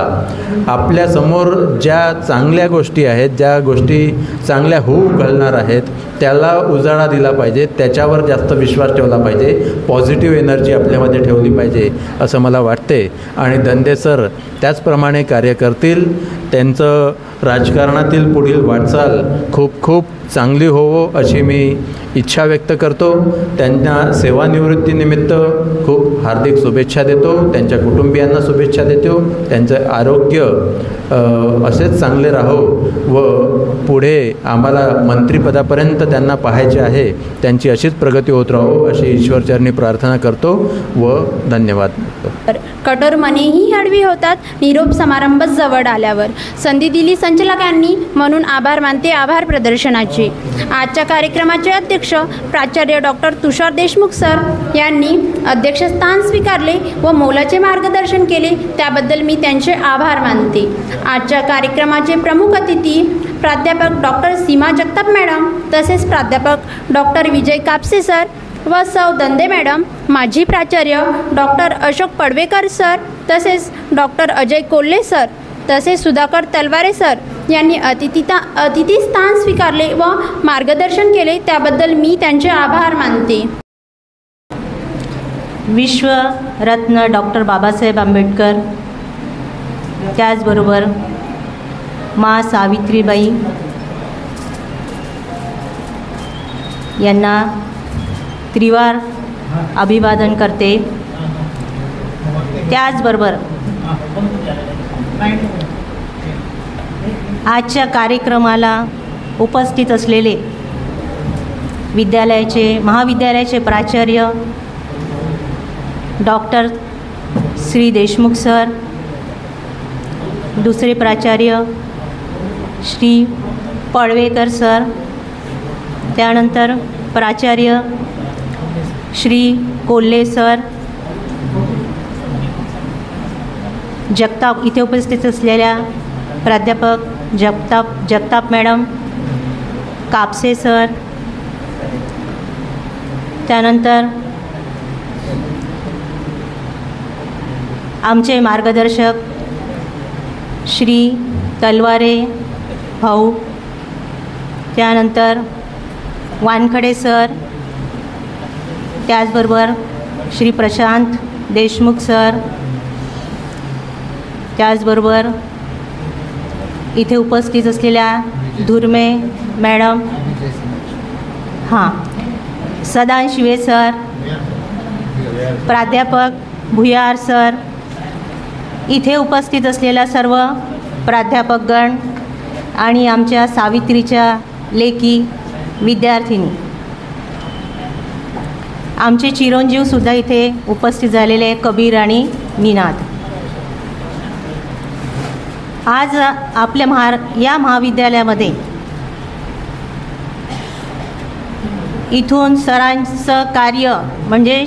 आपल्यासमोर ज्या चांगल्या गोष्टी आहेत, ज्या गोष्टी चांगल्या होऊ घालणार आहेत त्याला उजाळा दिला पाहिजे, त्याच्यावर जास्त विश्वास ठेवला पाहिजे, पॉझिटिव्ह एनर्जी आपल्यामध्ये ठेवली पाहिजे असं मला वाटते. आणि दंडे सर त्याचप्रमाणे कार्य करतील. त्यांचं राजकारणातील पुढील वाटचाल खूप खूप चांगली होवो अशी मी इच्छा व्यक्त करतो. त्यांना सेवानिवृत्तीनिमित्त खूप हार्दिक शुभेच्छा देतो. त्यांच्या कुटुंबियांना शुभेच्छा देतो. त्यांचं आरोग्य असेच चांगले राहो व पुढे आम्हाला मंत्रिपदापर्यंत त्यांना पाहायचे आहे, त्यांची अशीच प्रगती होत राहो अशी ईश्वरचरणी प्रार्थना करतो व धन्यवाद. कठोर मनेही हळवी होतात निरोप समारंभ जवळ आल्यावर. संधी दिली संचालकांनी म्हणून आभार मानते आभार प्रदर्शनाचे. आजच्या कार्यक्रमाचे अध्यक्ष प्राचार्य डॉक्टर तुषार देशमुख सर यांनी अध्यक्षस्थान स्वीकारले व मोलाचे मार्गदर्शन केले, त्याबद्दल मी त्यांचे आभार मानते. आजच्या कार्यक्रमाचे प्रमुख अतिथी प्राध्यापक डॉक्टर सीमा जगताप मॅडम, तसेच प्राध्यापक डॉक्टर विजय कापसे सर व सौ दंदे मॅडम, माजी प्राचार्य डॉक्टर अशोक पडवेकर सर, तसेच डॉक्टर अजय कोल्हे सर, तसेच सुधाकर तलवारे सर यांनी अतिथीस्थान स्वीकारले व मार्गदर्शन केले, त्याबद्दल मी त्यांचे आभार मानते. विश्वरत्न डॉक्टर बाबासाहेब आंबेडकर, त्याचबरोबर मा सावित्रीबाई यांना त्रिवार अभिवादन करते. त्याचबरोबर आजच्या कार्यक्रमाला उपस्थित असलेले महाविद्यालयाचे प्राचार्य डॉक्टर श्री देशमुख सर, दुसरे प्राचार्य श्री पडवेकर सर, त्यानंतर प्राचार्य श्री कोल्हे सर, जगताप इथे उपस्थित असलेल्या प्राध्यापक जगताप मॅडम, कापसे सर, त्यानंतर आमचे मार्गदर्शक श्री तलवारे भाऊ, त्यानंतर वानखडे सर, त्याचबरोबर श्री प्रशांत देशमुख सर, त्याचबरोबर इथे उपस्थित असलेल्या धुर्मे मॅडम, सदाशिवे सर, प्राध्यापक भुयार सर, इथे उपस्थित असलेल्या सर्व प्राध्यापकगण आणि आमच्या सावित्रीच्या लेकी विद्यार्थिनी, आमचे चिरंजीवसुद्धा इथे उपस्थित झालेले कबीर आणि निनाद. आज आपल्या या महाविद्यालयामध्ये इथून सरांचं कार्य म्हणजे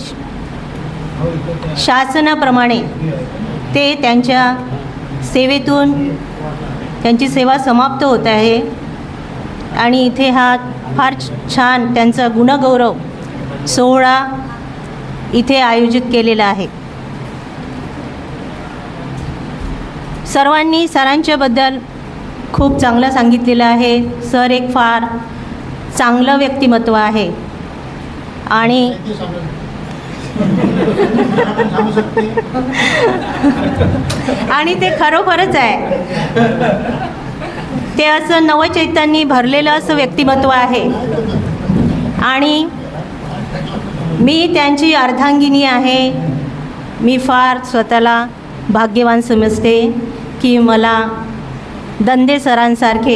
शासनाप्रमाणे ते त्यांच्या सेवेतून त्यांची सेवा समाप्त होत आहे आणि इथे हा फार छान त्यांचा गुणगौरव सोहळा इथे आयोजित केलेला आहे. सर्वांनी सरांच्याबद्दल खूप चांगलं सांगितलेलं आहे. सर एक फार चांगलं व्यक्तिमत्व आहे आणि ते खरोखरच आहे. ते असं नवचैतन्य भरलेलं असं व्यक्तिमत्व आहे आणि मी त्यांची अर्धांगिनी आहे. मी फार स्वतःला भाग्यवान समजते की मला दंदे सरांसारखे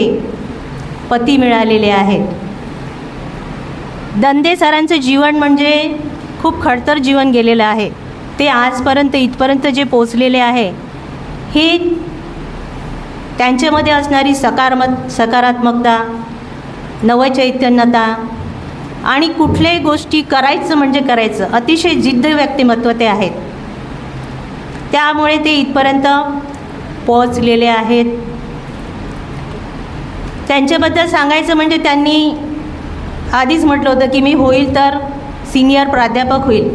पती मिळालेले आहेत. दंदे सरांचं जीवन म्हणजे खूप खडतर जीवन गेलेलं आहे. ते आजपर्यंत इथपर्यंत जे पोचलेले आहे हे त्यांच्यामध्ये असणारी सकारात्मकता, नवचैतन्यता आणि कुठल्याही गोष्टी करायचं म्हणजे करायचं, अतिशय जिद्द व्यक्तिमत्व ते आहेत. त्यामुळे ते इथपर्यंत पोहोचलेले आहेत. त्यांच्याबद्दल सांगायचं म्हणजे त्यांनी आधीच म्हटलं होतं की मी होईल तर सिनियर प्राध्यापक होईल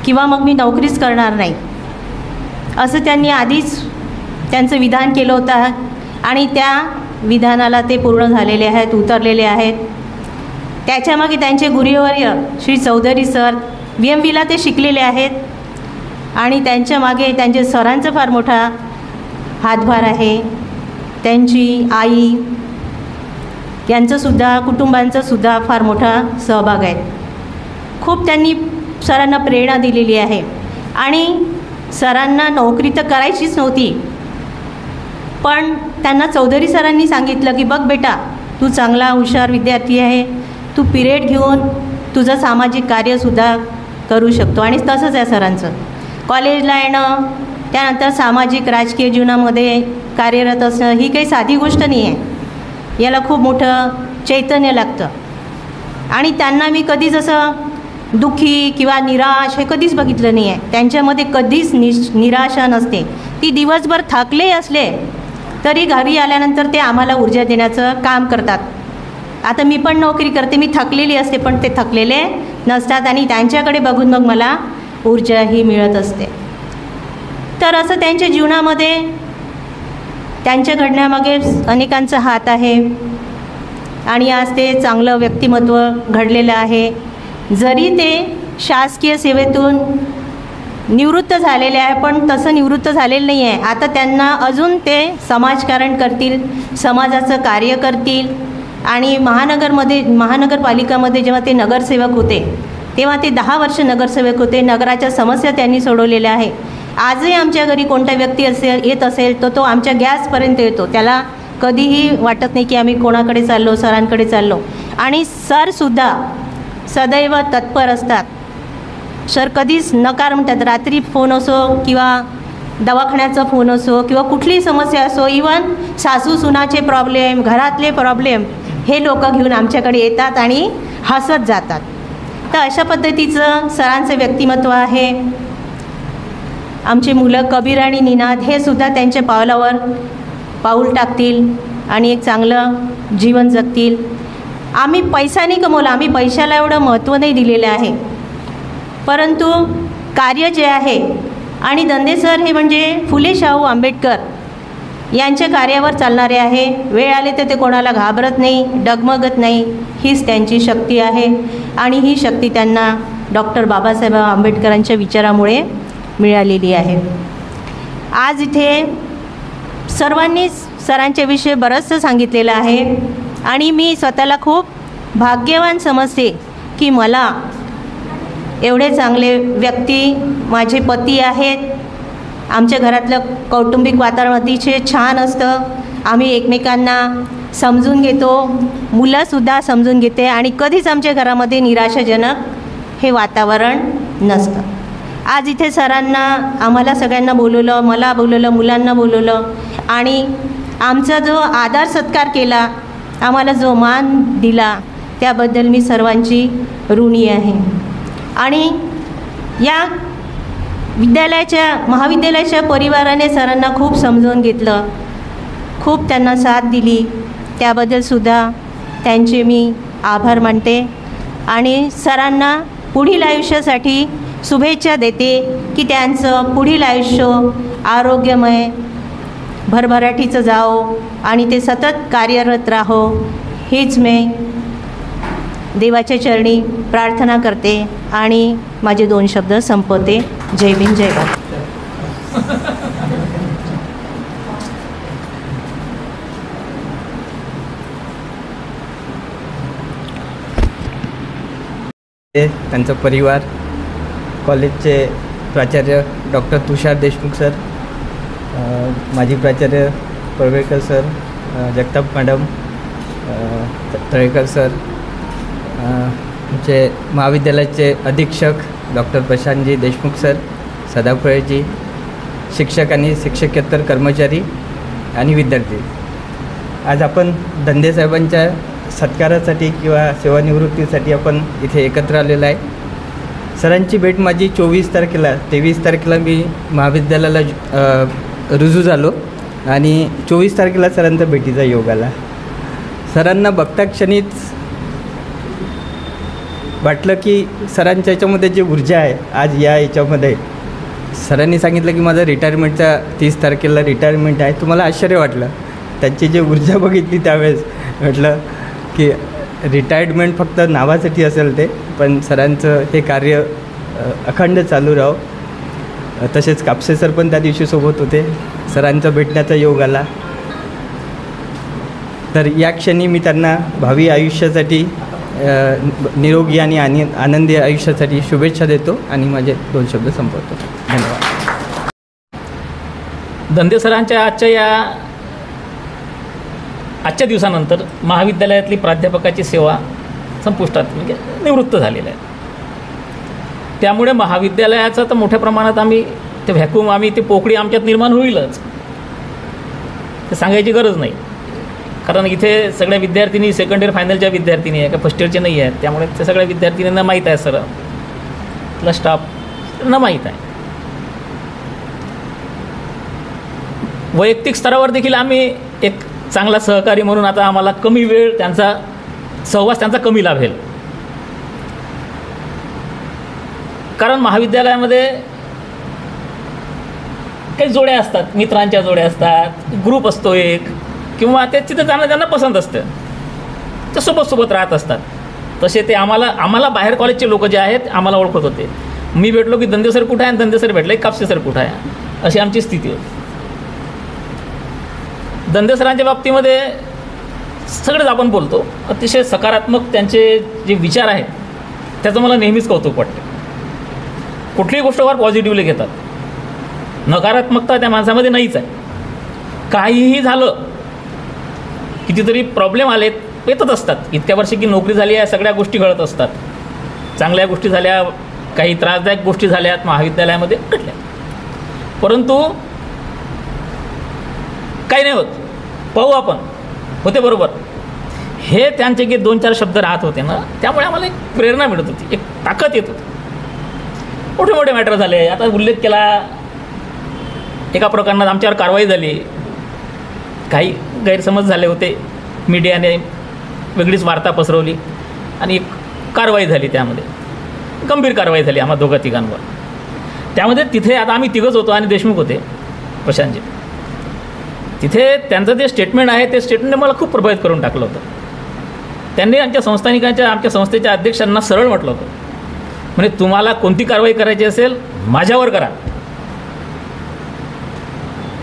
किंवा मग मी नोकरीच करणार नाही, असं त्यांनी आधीच त्यांचं विधान केलं होतं आणि त्या विधानाला ते पूर्ण झालेले आहेत, उतरलेले आहेत. त्याच्यामागे त्यांचे गुरुवर्य श्री चौधरी सर VMVला ते शिकलेले आहेत आणि त्यांच्या मागे त्यांच्या सरांचा फार मोठा हातभार आहे. त्यांची आई यांचंसुद्धा कुटुंबांचासुद्धा फार मोठा सहभाग आहे. खूप त्यांनी सरांना प्रेरणा दिलेली आहे आणि सरांना नोकरी तर करायचीच नव्हती, पण त्यांना चौधरी सरांनी सांगितलं की बघ बेटा, तू चांगला हुशार विद्यार्थी आहे, तू पिरियड घेऊन तुझं सामाजिक कार्यसुद्धा करू शकतो. आणि तसंच आहे सरांचं. कॉलेजला येणं, त्यानंतर सामाजिक राजकीय जीवनामध्ये कार्यरत असणं ही काही साधी गोष्ट नाही आहे. याला खूप मोठं चैतन्य लागतं आणि त्यांना मी कधीच असं दुःखी किंवा निराश हे कधीच बघितलं नाही आहे. त्यांच्यामध्ये कधीच निराशा नसते. ती दिवसभर थकले असले तरी घरी आल्यानंतर ते आम्हाला ऊर्जा देण्याचं काम करतात. आता मी पण नोकरी करते, मी थकलेली असते, पण ते थकलेले नसतात आणि त्यांच्याकडे बघून मग मला ऊर्जाही मिळत असते. तर असं त्यांच्या जीवनामध्ये त्यांच्या घडण्यामागे अनेकांचा हात आहे आणि आज ते चांगलं व्यक्तिमत्व घडलेलं आहे. जरी ते शासकीय सेवेतून निवृत्त झालेले आहे, पण तसं निवृत्त झालेलं नाही आहे. आता त्यांना अजून ते समाजकारण करतील, समाजाचं कार्य करतील. आणि महानगरपालिकामध्ये जेव्हा ते नगरसेवक होते तेव्हा ते 10 वर्ष नगरसेवक होते. नगराच्या समस्या त्यांनी सोडवलेल्या आहे. आजही आमच्या घरी कोणता व्यक्ती येत असेल तर तो आमच्या गॅसपर्यंत येतो. त्याला कधीही वाटत नाही की आम्ही कोणाकडे चाललो, सरांकडे चाललो. आणि सरसुद्धा सदैव तत्पर असतात. सर कधीच नकार म्हणतात. रात्री फोन असो किंवा दवाखान्याचा फोन असो किंवा कुठलीही समस्या असो, इवन सासू सुनाचे प्रॉब्लेम, घरातले प्रॉब्लेम हे लोक घेऊन आमच्याकडे येतात आणि हसत जातात. तर अशा पद्धतीचं सरांचं व्यक्तिमत्व आहे. आमचे मुलं कबीर आणि निनाद हे सुद्धा त्यांच्या पावलावर पाऊल टाकतील आणि एक चांगलं जीवन जगतील. आम्ही पैसा नाही कमवला, आम्ही पैशाला एवढं महत्त्व नाही दिलेलं आहे, परंतु कार्य जे आहे. आणि दंदे सर हे म्हणजे फुले शाहू आंबेडकर यांच्या कार्यावर चालणारे आहे. वेळ आले तर ते कोणाला घाबरत नाही, डगमगत नाही. हीच त्यांची शक्ती आहे आणि ही शक्ती त्यांना डॉक्टर बाबासाहेब आंबेडकरांच्या विचारामुळे मिळालेली आहे. आज इथे सर्वांनीच सरांच्या विषयी बरंचसं सांगितलेलं आहे आणि मी स्वतःला खूप भाग्यवान समजते की मला एवढे चांगले व्यक्ती माझे पती आहेत. आमच्या घरातलं कौटुंबिक वातावरण अतिशय छान असतं. आम्ही एकमेकांना समजून घेतो, मुलंसुद्धा समजून घेते आणि कधीच आमच्या घरामध्ये निराशाजनक हे वातावरण नसतं. आज इथे सरांना आम्हाला सगळ्यांना बोलवलं, मला बोलवलं, मुलांना बोलवलं आणि आमचा जो आदर सत्कार केला, आम्हाला जो मान दिला त्याबद्दल मी सर्वांची ऋणी आहे. आणि या महाविद्यालयाच्या परिवाराने सरांना खूप समजून घेतलं, खूप त्यांना साथ दिली. त्याबद्दलसुद्धा त्यांचे मी आभार मानते आणि सरांना पुढील आयुष्यासाठी शुभेच्छा देते की त्यांचं पुढील आयुष्य आरोग्यमय भरभराटीचं जाओ आणि ते सतत कार्यरत राहो, हीच मी देवाच्या चरणी प्रार्थना करते आणि माझे 2 शब्द संपवते. जय भीम, जय भारत. त्यांचा परिवार, कॉलेजचे प्राचार्य डॉक्टर तुषार देशमुख सर, माजी प्राचार्य Palvekar sir, Jagtap madam, Talekar sir, आमचे महाविद्यालयाचे अधीक्षक डॉक्टर प्रशांतजी देशमुख सर, सदाफळेजी, शिक्षक आणि शिक्षकेतर कर्मचारी आणि विद्यार्थी. आज आपण दंदे साहेबांच्या सत्कारासाठी किंवा सेवानिवृत्तीसाठी आपण इथे एकत्र आलेलो आहे. सरांची भेट माझी 23 तारखेला मी महाविद्यालयाला रुजू झालो आणि 24 तारखेला सरांचा भेटीचा योग आला. सरांना बघता क्षणीच वाटलं की सरांच्या याच्यामध्ये जी ऊर्जा आहे आज या याच्यामध्ये. सरांनी सांगितलं की माझं रिटायरमेंटचा 30 तारखेला रिटायरमेंट आहे. तुम्हाला आश्चर्य वाटलं, त्यांची जी ऊर्जा बघितली त्यावेळेस म्हटलं की रिटायरमेंट फक्त नावासाठी असेल ते, पण सरांचं हे कार्य अखंड चालू राहो. तसेच कापसे सर पण त्या दिवशी सोबत होते. सरांचा भेटण्याचा योग आला. तर या क्षणी मी त्यांना भावी आयुष्यासाठी निरोगी आणि आनंदी आयुष्यासाठी शुभेच्छा देतो आणि माझे 2 शब्द संपवतो. धन्यवाद. दंदे सरांच्या आजच्या दिवसानंतर महाविद्यालयातली प्राध्यापकाची सेवा संपुष्टात म्हणजे निवृत्त झालेलं आहे. त्यामुळे महाविद्यालयाचं तर मोठ्या प्रमाणात आम्ही ते व्हॅक्यूम ते पोकळी आमच्यात निर्माण होईलच, ते सांगायची गरज नाही. कारण इथे सगळ्या विद्यार्थिनी सेकंड इयर फायनलच्या विद्यार्थिनी आहे, का फर्स्ट इयरच्या नाही आहेत. त्यामुळे ते सगळ्या विद्यार्थिनींना माहीत आहे, सर प्लस स्टाफना माहीत आहे. वैयक्तिक स्तरावर देखील आम्ही एक चांगला सहकारी म्हणून आता आम्हाला कमी वेळ त्यांचा सहवास त्यांचा कमी लाभेल. कारण महाविद्यालयामध्ये काही जोड्या असतात, मित्रांच्या जोड्या असतात, ग्रुप असतो एक, किंवा ते तिथं जाणं त्यांना पसंत असतं, ते सोबत राहत असतात. तसे ते आम्हाला बाहेर कॉलेजचे लोक जे आहेत आम्हाला ओळखत होते. मी भेटलो की दंदे सर कुठं आहे, दंदे सर भेटले कापसे सर कुठं आहे, अशी आमची स्थिती होती. दंदे सरांच्या बाबतीमध्ये सगळंच आपण बोलतो, अतिशय सकारात्मक त्यांचे जे विचार आहेत त्याचं मला नेहमीच कौतुक वाटतं. कुठलीही गोष्टवर पॉझिटिव्हली घेतात, नकारात्मकता त्या माणसामध्ये नाहीच आहे. काहीही झालं, कितीतरी प्रॉब्लेम आलेत, येतच असतात. इतक्या वर्षी की नोकरी झाली आहे, सगळ्या गोष्टी घडत असतात. चांगल्या गोष्टी झाल्या, काही त्रासदायक गोष्टी झाल्यात महाविद्यालयामध्ये घडल्या, परंतु काही नाही होत, पाहू आपण, होते बरोबर. हे त्यांचे जे 2-4 शब्द राहत होते ना, त्यामुळे आम्हाला एक प्रेरणा मिळत होती, एक ताकद येत होती. मोठे मोठे मॅटर झाले. आता उल्लेख केला, एका प्रकरणात आमच्यावर कारवाई झाली, काही गैरसमज झाले होते, मीडियाने वेगळीच वार्ता पसरवली आणि एक कारवाई झाली. त्यामध्ये गंभीर कारवाई झाली आम्हा 2-3 त्यामध्ये. तिथे आता आम्ही 3 होतो आणि देशमुख होते प्रशांतजी. तिथे त्यांचं जे स्टेटमेंट आहे ते स्टेटमेंटने मला खूप प्रभावित करून टाकलं होतं. त्यांनी आमच्या संस्थानिकांच्या, आमच्या संस्थेच्या अध्यक्षांना सरळ म्हटलं होतं, म्हणजे तुम्हाला कोणती कारवाई करायची असेल माझ्यावर करा,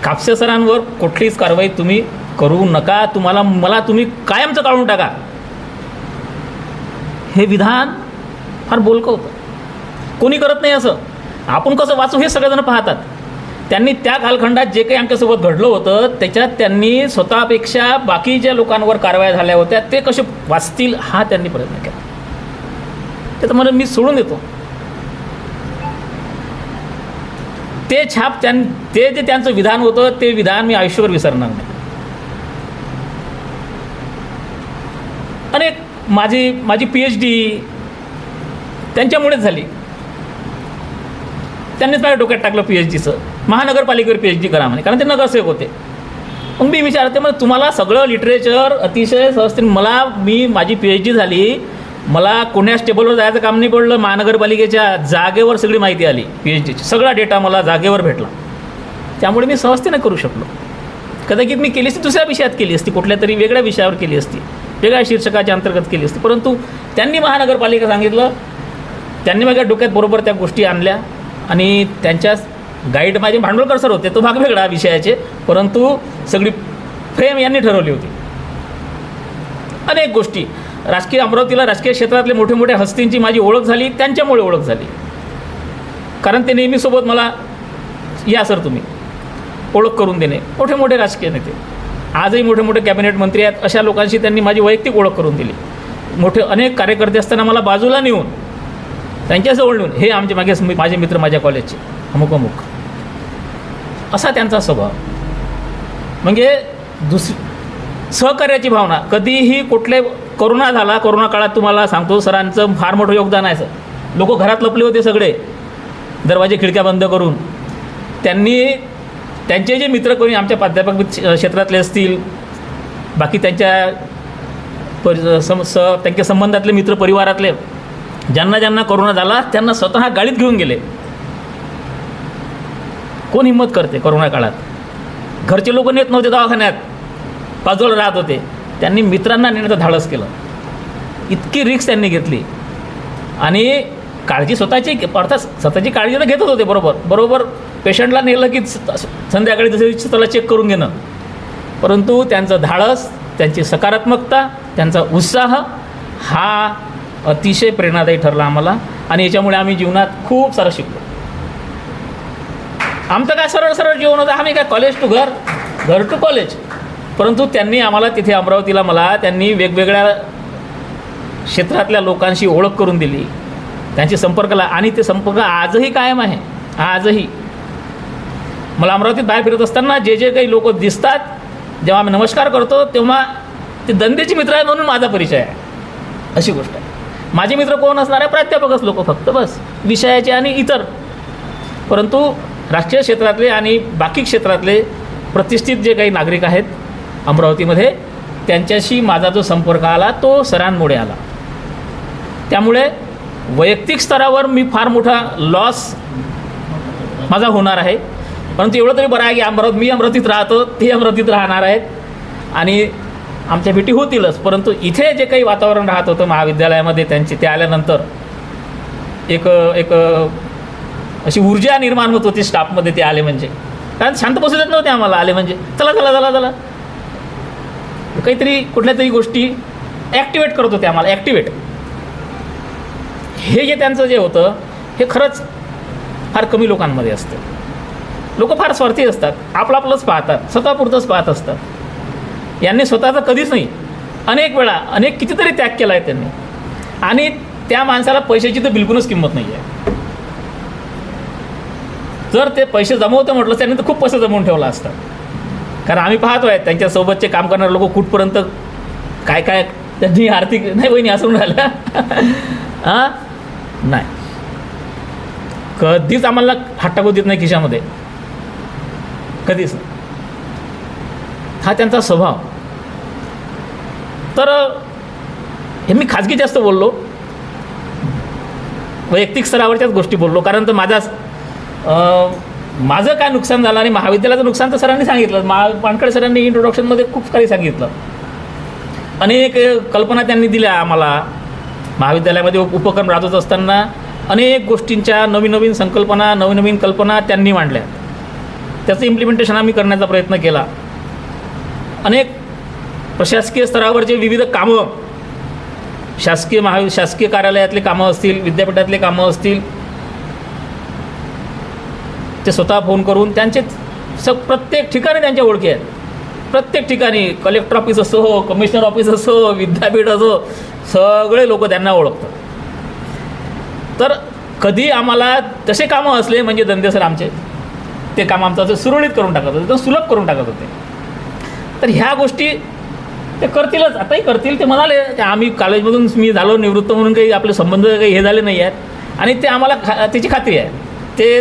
कापसे सरांवर कुठलीच कारवाई तुम्ही करू नका, मला तुम्ही कायमचं काढून टाका. हे विधान फार बोलकं होतं. कोणी करत नाही असं. आपण कसं वाचू हे सगळेजण पाहतात. त्यांनी त्या कालखंडात जे काही आमच्यासोबत घडलं होतं त्याच्यात त्यांनी स्वतःपेक्षा बाकी ज्या लोकांवर कारवाया झाल्या होत्या ते कसे वाचतील हा त्यांनी प्रयत्न केला. ते तर मला मी सोडून देतो. ते छाप ते जे त्यांचं विधान होतं ते विधान मी आयुष्यभर विसरणार नाही. अनेक माझी PhD त्यांच्यामुळेच झाली. त्यांनीच माझ्या डोक्यात टाकलं PhDचं, महानगरपालिकेवर PhD करा म्हणे, कारण ते नगरसेवक होते. मग मी विचारते, मग तुम्हाला सगळं लिटरेचर अतिशय सहजतेने, माझी PhD झाली, मला कोण्याच टेबलवर जायचं काम नाही पडलं. महानगरपालिकेच्या जागेवर सगळी माहिती आली, PhDची सगळा डेटा मला जागेवर भेटला. त्यामुळे मी सहजतेने करू शकलो. कदाचित मी केली असती दुसऱ्या विषयात केली असती, कुठल्या तरी वेगळ्या विषयावर केली असती, वेगळ्या शीर्षकाच्या अंतर्गत केली असती, परंतु त्यांनी महानगरपालिका सांगितलं. त्यांनी माझ्या डोक्यात बरोबर त्या गोष्टी आणल्या आणि त्यांच्या गाईड माझे भांडवलकर सर होते, तो भाग वेगळा विषयाचे, परंतु सगळी फ्रेम यांनी ठरवली होती. अनेक गोष्टी अमरावतीला राजकीय क्षेत्रातले मोठे मोठे हस्तींची माझी ओळख झाली, त्यांच्यामुळे ओळख झाली. कारण ते नेहमी सोबत मला, या सर तुम्ही, ओळख करून देणे. मोठे मोठे राजकीय नेते, आजही मोठे मोठे कॅबिनेट मंत्री आहेत, अशा लोकांशी त्यांनी माझी वैयक्तिक ओळख करून दिली. मोठे अनेक कार्यकर्ते असताना मला बाजूला नेऊन, त्यांच्याजवळ नेऊन, हे माझे मित्र माझ्या कॉलेजचे अमुक अमुक, असा त्यांचा स्वभाव. म्हणजे सहकार्याची भावना. कधीही कुठले कोरोना झाला, कोरोना काळात तुम्हाला सांगतो सरांचं फार मोठं योगदान आहे. सर लोक घरात लपले होते सगळे, दरवाजे खिडक्या बंद करून. त्यांचे जे मित्र कोणी आमच्या प्राध्यापक क्षेत्रातले असतील, बाकी त्यांच्या संबंधातले मित्र परिवारातले, ज्यांना कोरोना झाला त्यांना स्वतः गाडीत घेऊन गेले. कोण हिंमत करते कोरोना काळात? घरचे लोक नेत नव्हते दवाखान्यात, बाजूला राहत होते. त्यांनी मित्रांना नेण्याचं धाडस केलं. इतकी रिस्क त्यांनी घेतली आणि काळजी स्वतःची काळजी तर घेतच होते. बरोबर पेशंटला नेलं की संध्याकाळी जसं त्याला चेक करून घेणं. परंतु त्यांचं धाडस, त्यांची सकारात्मकता, त्यांचा उत्साह हा अतिशय प्रेरणादायी ठरला आम्हाला आणि याच्यामुळे आम्ही जीवनात खूप सारं शिकलो. आमचं काय सरळ जीवन होतं. आम्ही काय कॉलेज टू घर टू कॉलेज. परंतु त्यांनी आम्हाला तिथे अमरावतीला त्यांनी वेगवेगळ्या क्षेत्रातल्या लोकांशी ओळख करून दिली, त्यांची संपर्कला, आणि ते संपर्क आजही कायम आहे. आजही मला अमरावतीत बाहेर फिरत असताना जे काही लोक दिसतात, जेव्हा आम्ही नमस्कार करतो तेव्हा ते दंदेचे मित्र आहेत म्हणून माझा परिचय आहे, अशी गोष्ट आहे. माझे मित्र कोण असणार आहे? प्राध्यापकच लोक फक्त, बस, विषयाचे आणि इतर. परंतु राष्ट्रीय क्षेत्रातले आणि बाकी क्षेत्रातले प्रतिष्ठित जे काही नागरिक आहेत अमरावतीमध्ये, त्यांच्याशी माझा जो संपर्क आला तो सरांमुळे आला. त्यामुळे वैयक्तिक स्तरावर मी फार मोठा लॉस माझा होणार आहे, परंतु एवढं तरी बरं आहे की मी अमरावतीत राहतो, ते अमरावतीत राहणार आहेत आणि आमच्या भेटी होतीलच. परंतु इथे जे काही वातावरण राहत होतं महाविद्यालयामध्ये ते आल्यानंतर एक अशी ऊर्जा निर्माण होत होती स्टाफमध्ये ते आले म्हणजे. कारण शांत बसू देत नव्हते आम्हाला, आले म्हणजे चला काहीतरी कुठल्या तरी गोष्टी ॲक्टिवेट करत होते आम्हाला. ॲक्टिवेट हे जे त्यांचं जे होतं हे खरंच फार कमी लोकांमध्ये असतं. लोक फार स्वार्थी असतात, आपलंच पाहतात, स्वतःपुरतंच पाहत असतात. यांनी स्वतःचं कधीच नाही, अनेक वेळा कितीतरी त्याग केला आहे त्यांनी, आणि त्या माणसाला पैशाची तर बिलकुलच किंमत नाही आहे. जर ते पैसे जमवतं म्हटलं त्यांनी तर खूप पैसे जमवून ठेवला असता. कारण आम्ही पाहतो आहे त्यांच्यासोबतचे काम करणारे लोक कुठपर्यंत काय त्यांनी आर्थिक नाही वहिनी असून राहिल्या हां नाही, कधीच आम्हाला हात टाकू देत नाही खिशामध्ये, कधीच. हा त्यांचा स्वभाव. तर हे मी खाजगी जास्त बोललो, वैयक्तिक स्तरावरच्याच गोष्टी बोललो. कारण तर माझं काय नुकसान झालं आणि महाविद्यालयाचं नुकसान तर सरांनी सांगितलं. पानखडे सरांनी इंट्रोडक्शनमध्ये खूप काही सांगितलं. अनेक कल्पना त्यांनी दिल्या आम्हाला. महाविद्यालयामध्ये उपक्रम राबवत असताना अनेक गोष्टींच्या नवीन नवीन कल्पना त्यांनी मांडल्या. त्याचं इम्प्लिमेंटेशन आम्ही करण्याचा प्रयत्न केला. अनेक प्रशासकीय स्तरावरचे विविध कामं, शासकीय कार्यालयातले कामं असतील, विद्यापीठातले कामं असतील, ते स्वतः फोन करून त्यांचे प्रत्येक ठिकाणी त्यांच्या ओळखी आहेत. प्रत्येक ठिकाणी कलेक्टर ऑफिस असो, कमिशनर ऑफिस असो, विद्यापीठ असो, सगळे लोक त्यांना ओळखतात. तर कधी आम्हाला तसे कामं असले म्हणजे धंदे सर आमचे ते काम आमचं सुरळीत करून टाकत होते, सुलभ करून टाकत होते. तर ह्या गोष्टी ते करतीलच, आताही करतील. ते म्हणाले आम्ही कॉलेजमधून मी झालो निवृत्त म्हणून काही आपले संबंध काही हे झाले नाही आहेत, आणि ते आम्हाला त्याची खात्री आहे. ते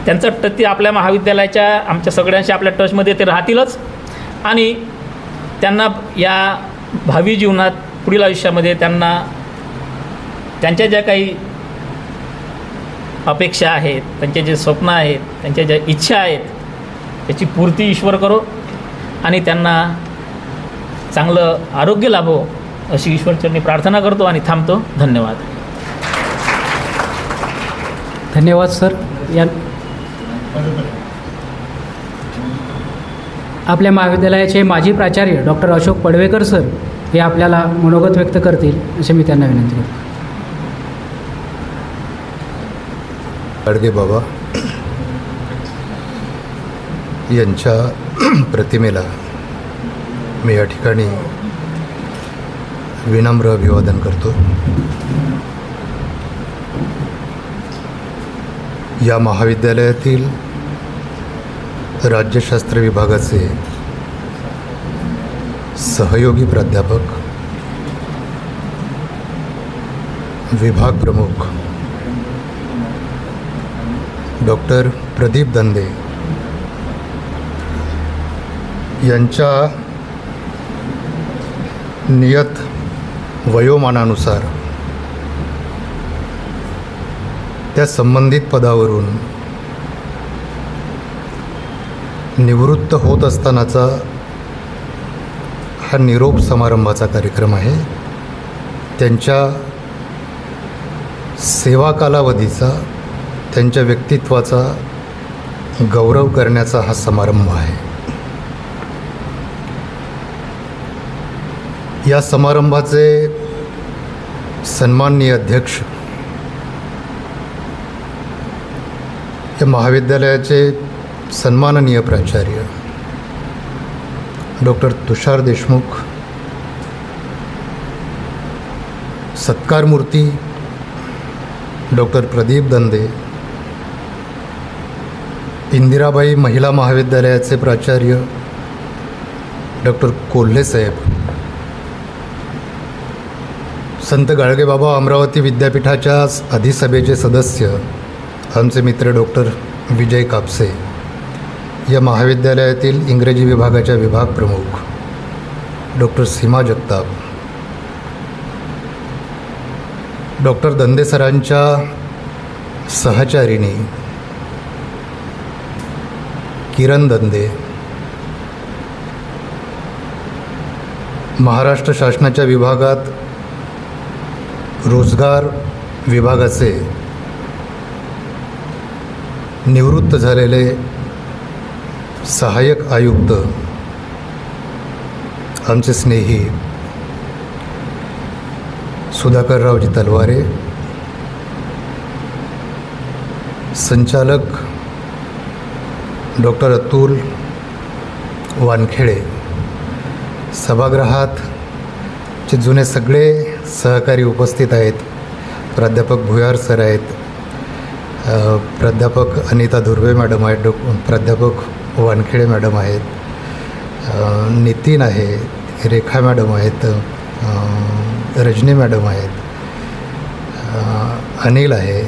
त्यांचं ते आपल्या महाविद्यालयाच्या आमच्या सगळ्यांशी आपल्या टचमध्ये ते राहतीलच, आणि त्यांना या भावी जीवनात पुढील आयुष्यामध्ये त्यांना त्यांच्या ज्या काही अपेक्षा आहेत, त्यांचे जे स्वप्न आहेत, त्यांच्या ज्या इच्छा आहेत, त्याची पूर्ती ईश्वर करो आणि त्यांना चांगलं आरोग्य लाभो अशी ईश्वरचरणी प्रार्थना करतो आणि थांबतो. धन्यवाद. धन्यवाद सर. आपल्या महाविद्यालयाचे माजी प्राचार्य डॉक्टर अशोक पडवेकर सर हे आपल्याला मनोगत व्यक्त करतील असे मी त्यांना विनंती करतो. गाडगे बाबा यांच्या प्रतिमेला मी या ठिकाणी विनम्र अभिवादन करतो. या महाविद्यालयातील राज्यशास्त्र विभागाचे सहयोगी प्राध्यापक, विभाग प्रमुख डॉक्टर प्रदीप दंदे यांच्या नियत वयोमानानुसार त्या संबंधित पदावरून निवृत्त होत असतानाचा हा निरोप समारंभाचा कार्यक्रम आहे. त्यांच्या सेवा कालावधीचा, त्यांच्या व्यक्तित्वाचा गौरव करण्याचा हा समारंभ आहे. या समारंभाचे सन्माननीय अध्यक्ष, या महाविद्यालयाचे सन्माननीय प्राचार्य डॉक्टर तुषार देशमुख, सत्कारमूर्ती डॉक्टर प्रदीप दंदे, इंदिराबाई महिला महाविद्यालयाचे प्राचार्य डॉक्टर कोल्हे साहेब, संत गाडगेबाबा अमरावती विद्यापीठाच्या अधिसभेचे सदस्य आमचे मित्र डॉक्टर विजय कापसे, या महाविद्यालयातील इंग्रजी विभागाच्या विभाग प्रमुख डॉक्टर सीमा जगताप, डॉक्टर दंदे सरांच्या सहचारिणी किरण दंदे, महाराष्ट्र शासनाच्या विभागात रोजगार विभागाचे निवृत्त झालेले सहाय्यक आयुक्त आमचे स्नेही सुधाकररावजी तलवारे, संचालक डॉक्टर अतुल वानखेडे, सभागृहात चे जुने सगळे सहकारी उपस्थित आहेत. प्राध्यापक भुयार सर आहेत, प्राध्यापक अनिता धुर्वे मॅडम आहेत, प्राध्यापक वानखेडे मॅडम आहेत, नितीन आहे, रेखा मॅडम आहेत, रजनी मॅडम आहेत, अनिल आहे,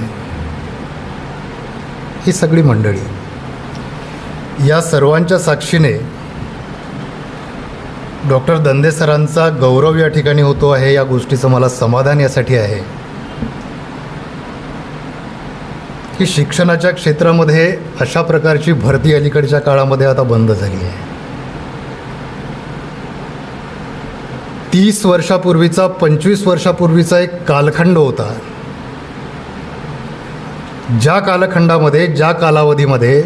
ही सगळी मंडळी. या सर्वांच्या साक्षीने डॉक्टर दंदे सरांचा गौरव या ठिकाणी होतो आहे. या गोष्टीचं मला समाधान यासाठी आहे की शिक्षणाच्या क्षेत्रामध्ये अशा प्रकारची भरती अलीकडच्या काळामध्ये आता बंद झाली आहे. 30 वर्षापूर्वीचा 25 वर्षापूर्वीचा एक कालखंड होता. ज्या कालखंडामध्ये, ज्या कालावधीमध्ये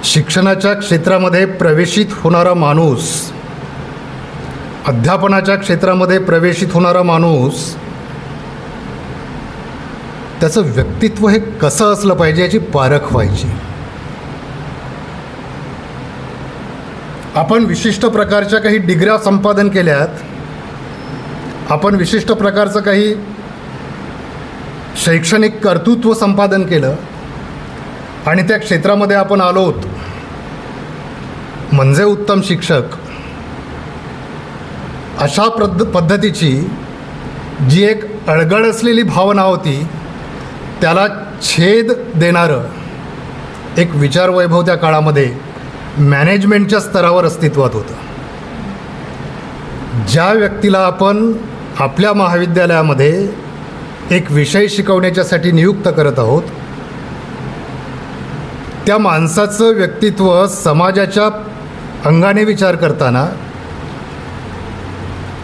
शिक्षणाच्या क्षेत्रामध्ये प्रवेशित होणारा माणूस, अध्यापनाच्या क्षेत्रामध्ये प्रवेशित होणारा माणूस, त्याचं व्यक्तित्व हे कसं असलं पाहिजे याची पारख व्हायची. आपण विशिष्ट प्रकारच्या काही डिग्र्या संपादन केल्यात, आपण विशिष्ट प्रकारचं काही शैक्षणिक कर्तृत्व संपादन केलं आणि त्या क्षेत्रामध्ये आपण आलोत म्हणजे उत्तम शिक्षक, अशा पद्धतीची जी एक अळगळ असलेली भावना होती त्याला छेद देणारं एक विचारवैभव त्या काळामध्ये मॅनेजमेंटच्या स्तरावर अस्तित्वात होतं. ज्या व्यक्तीला आपण आपल्या महाविद्यालयामध्ये एक विषय शिकवण्याच्यासाठी नियुक्त करत आहोत त्या माणसाचं व्यक्तित्व समाजाच्या अंगाने विचार करताना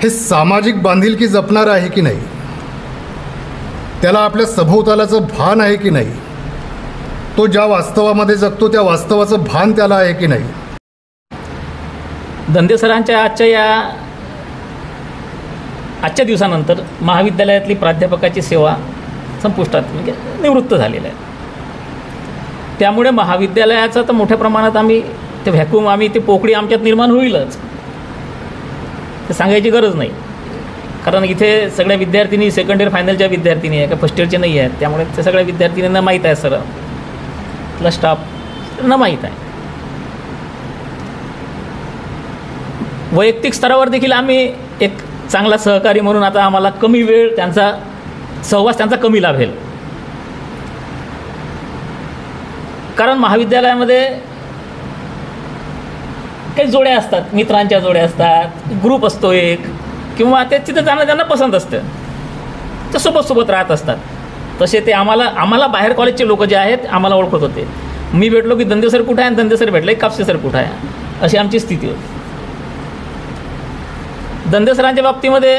हे सामाजिक बांधिलकी जपणारं आहे की नाही, त्याला आपल्या सभोवतालाचं भान आहे की नाही, तो ज्या वास्तवामध्ये जगतो त्या वास्तवाचं भान त्याला आहे की नाही. दंदे सरांच्या आजच्या दिवसानंतर महाविद्यालयातली प्राध्यापकाची सेवा संपुष्टात म्हणजे निवृत्त झालेलं आहे. त्यामुळे महाविद्यालयाचं तर मोठ्या प्रमाणात आम्ही ते व्हॅक्यूम, आम्ही ते पोकळी आमच्यात निर्माण होईलच, ते सांगायची गरज नाही. कारण इथे सगळ्या विद्यार्थिनी सेकंड इयर फायनलच्या विद्यार्थिनी आहे, का फर्स्ट इयरचे नाही आहेत. त्यामुळे त्या सगळ्या विद्यार्थिनींना माहीत आहे, सर आपला स्टाफना माहीत आहे. वैयक्तिक स्तरावर देखील आम्ही एक चांगला सहकारी म्हणून आता आम्हाला कमी वेळ त्यांचा सहवास त्यांचा कमी लाभेल. कारण महाविद्यालयामध्ये काही जोड्या असतात, मित्रांच्या जोड्या असतात, ग्रुप असतो एक, किंवा ते तिथं जाणं त्यांना पसंत असतं, ते सोबत राहत असतात. तसे ते आम्हाला बाहेर कॉलेजचे लोक जे आहेत आम्हाला ओळखत होते. मी भेटलो की दंदे सर कुठं आहे, आणि दंदे सर भेटले कापसे सर कुठं आहे, अशी आमची स्थिती होती. दंदे सरांच्या बाबतीमध्ये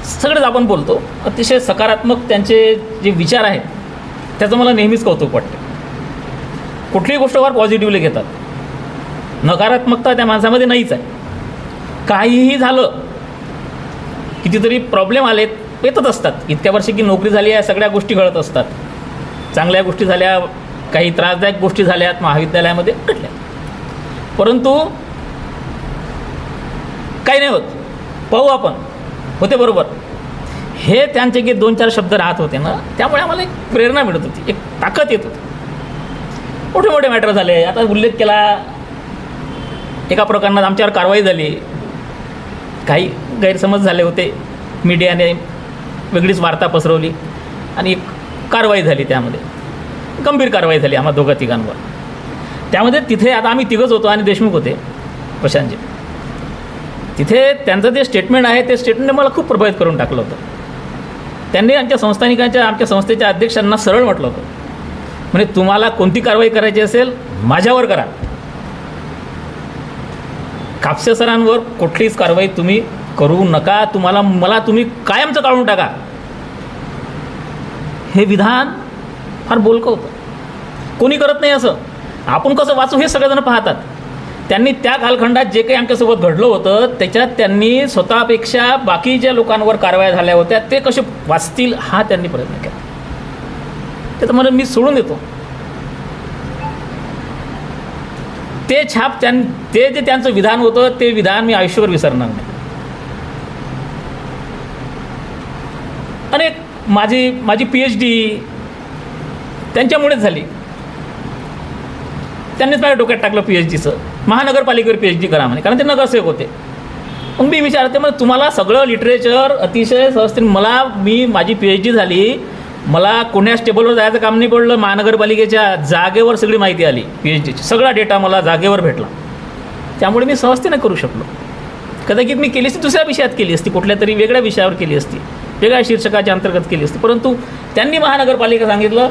सगळेच आपण बोलतो, अतिशय सकारात्मक त्यांचे जे विचार आहेत त्याचं मला नेहमीच कौतुक वाटतं. कुठलीही गोष्टवर पॉझिटिव्हली घेतात, नकारात्मकता त्या माणसामध्ये नाहीच आहे. काहीही झालं, कितीतरी प्रॉब्लेम आलेत, येतच असतात. इतक्या वर्षी की नोकरी झाली आहे, सगळ्या गोष्टी घडत असतात. चांगल्या गोष्टी झाल्या, काही त्रासदायक गोष्टी झाल्यात महाविद्यालयामध्ये घडल्या, परंतु काही नाही होत, पाहू आपण, होते बरोबर, हे त्यांचे जे 2-4 शब्द राहत होते ना, त्यामुळे आम्हाला एक प्रेरणा मिळत होती, एक ताकद येत होती. मोठे मोठे मॅटर झाले, आता उल्लेख केला, एका प्रकरणात आमच्यावर कारवाई झाली, काही गैरसमज झाले होते, मीडियाने वेगळीच वार्ता पसरवली आणि एक कारवाई झाली, त्यामध्ये गंभीर कारवाई झाली आम्हा 2-3 जणांवर. त्यामध्ये तिथे आता आम्ही तिघंच होतो आणि देशमुख होते प्रशांतजी. तिथे त्यांचं जे स्टेटमेंट आहे ते स्टेटमेंटने मला खूप प्रभावित करून टाकलं होतं. त्यांनी आमच्या संस्थानिकांच्या आमच्या संस्थेच्या अध्यक्षांना सरळ म्हटलं होतं, म्हणजे तुम्हाला कोणती कारवाई करायची असेल माझ्यावर करा, कापसे सरांवर कुठलीच कारवाई तुम्ही करू नका, मला तुम्ही कायमचं काढून टाका. हे विधान फार बोलकं होतं. कोणी करत नाही असं. आपण कसं वाचू हे सगळेजण पाहतात. त्यांनी त्या कालखंडात जे काही आमच्यासोबत घडलं होतं त्याच्यात त्यांनी स्वतःपेक्षा बाकी ज्या लोकांवर कारवाया झाल्या होत्या ते कसे वाचतील हा त्यांनी प्रयत्न केला. त्याच्यामुळे मी सोडून देतो. ते छाप ते जे त्यांचं विधान होतं ते विधान मी आयुष्यभर विसरणार नाही. अनेक माझी PhD त्यांच्यामुळेच झाली. त्यांनीच माझ्या डोक्यात टाकलं PhDचं, महानगरपालिकेवर PhD करा म्हणे, कारण ते नगरसेवक होते. मग मी विचारते, मग तुम्हाला सगळं लिटरेचर अतिशय सहजतेने माझी PhD झाली, मला कोण्याच टेबलवर जायचं काम नाही पडलं. महानगरपालिकेच्या जागेवर सगळी माहिती आली, PhDची सगळा डेटा मला जागेवर भेटला. त्यामुळे मी सहजतेने करू शकलो. कदाचित मी केली असती दुसऱ्या विषयात केली असती, कुठल्या तरी वेगळ्या विषयावर केली असती, वेगळ्या शीर्षकाच्या अंतर्गत केली असती. परंतु त्यांनी महानगरपालिका सांगितलं,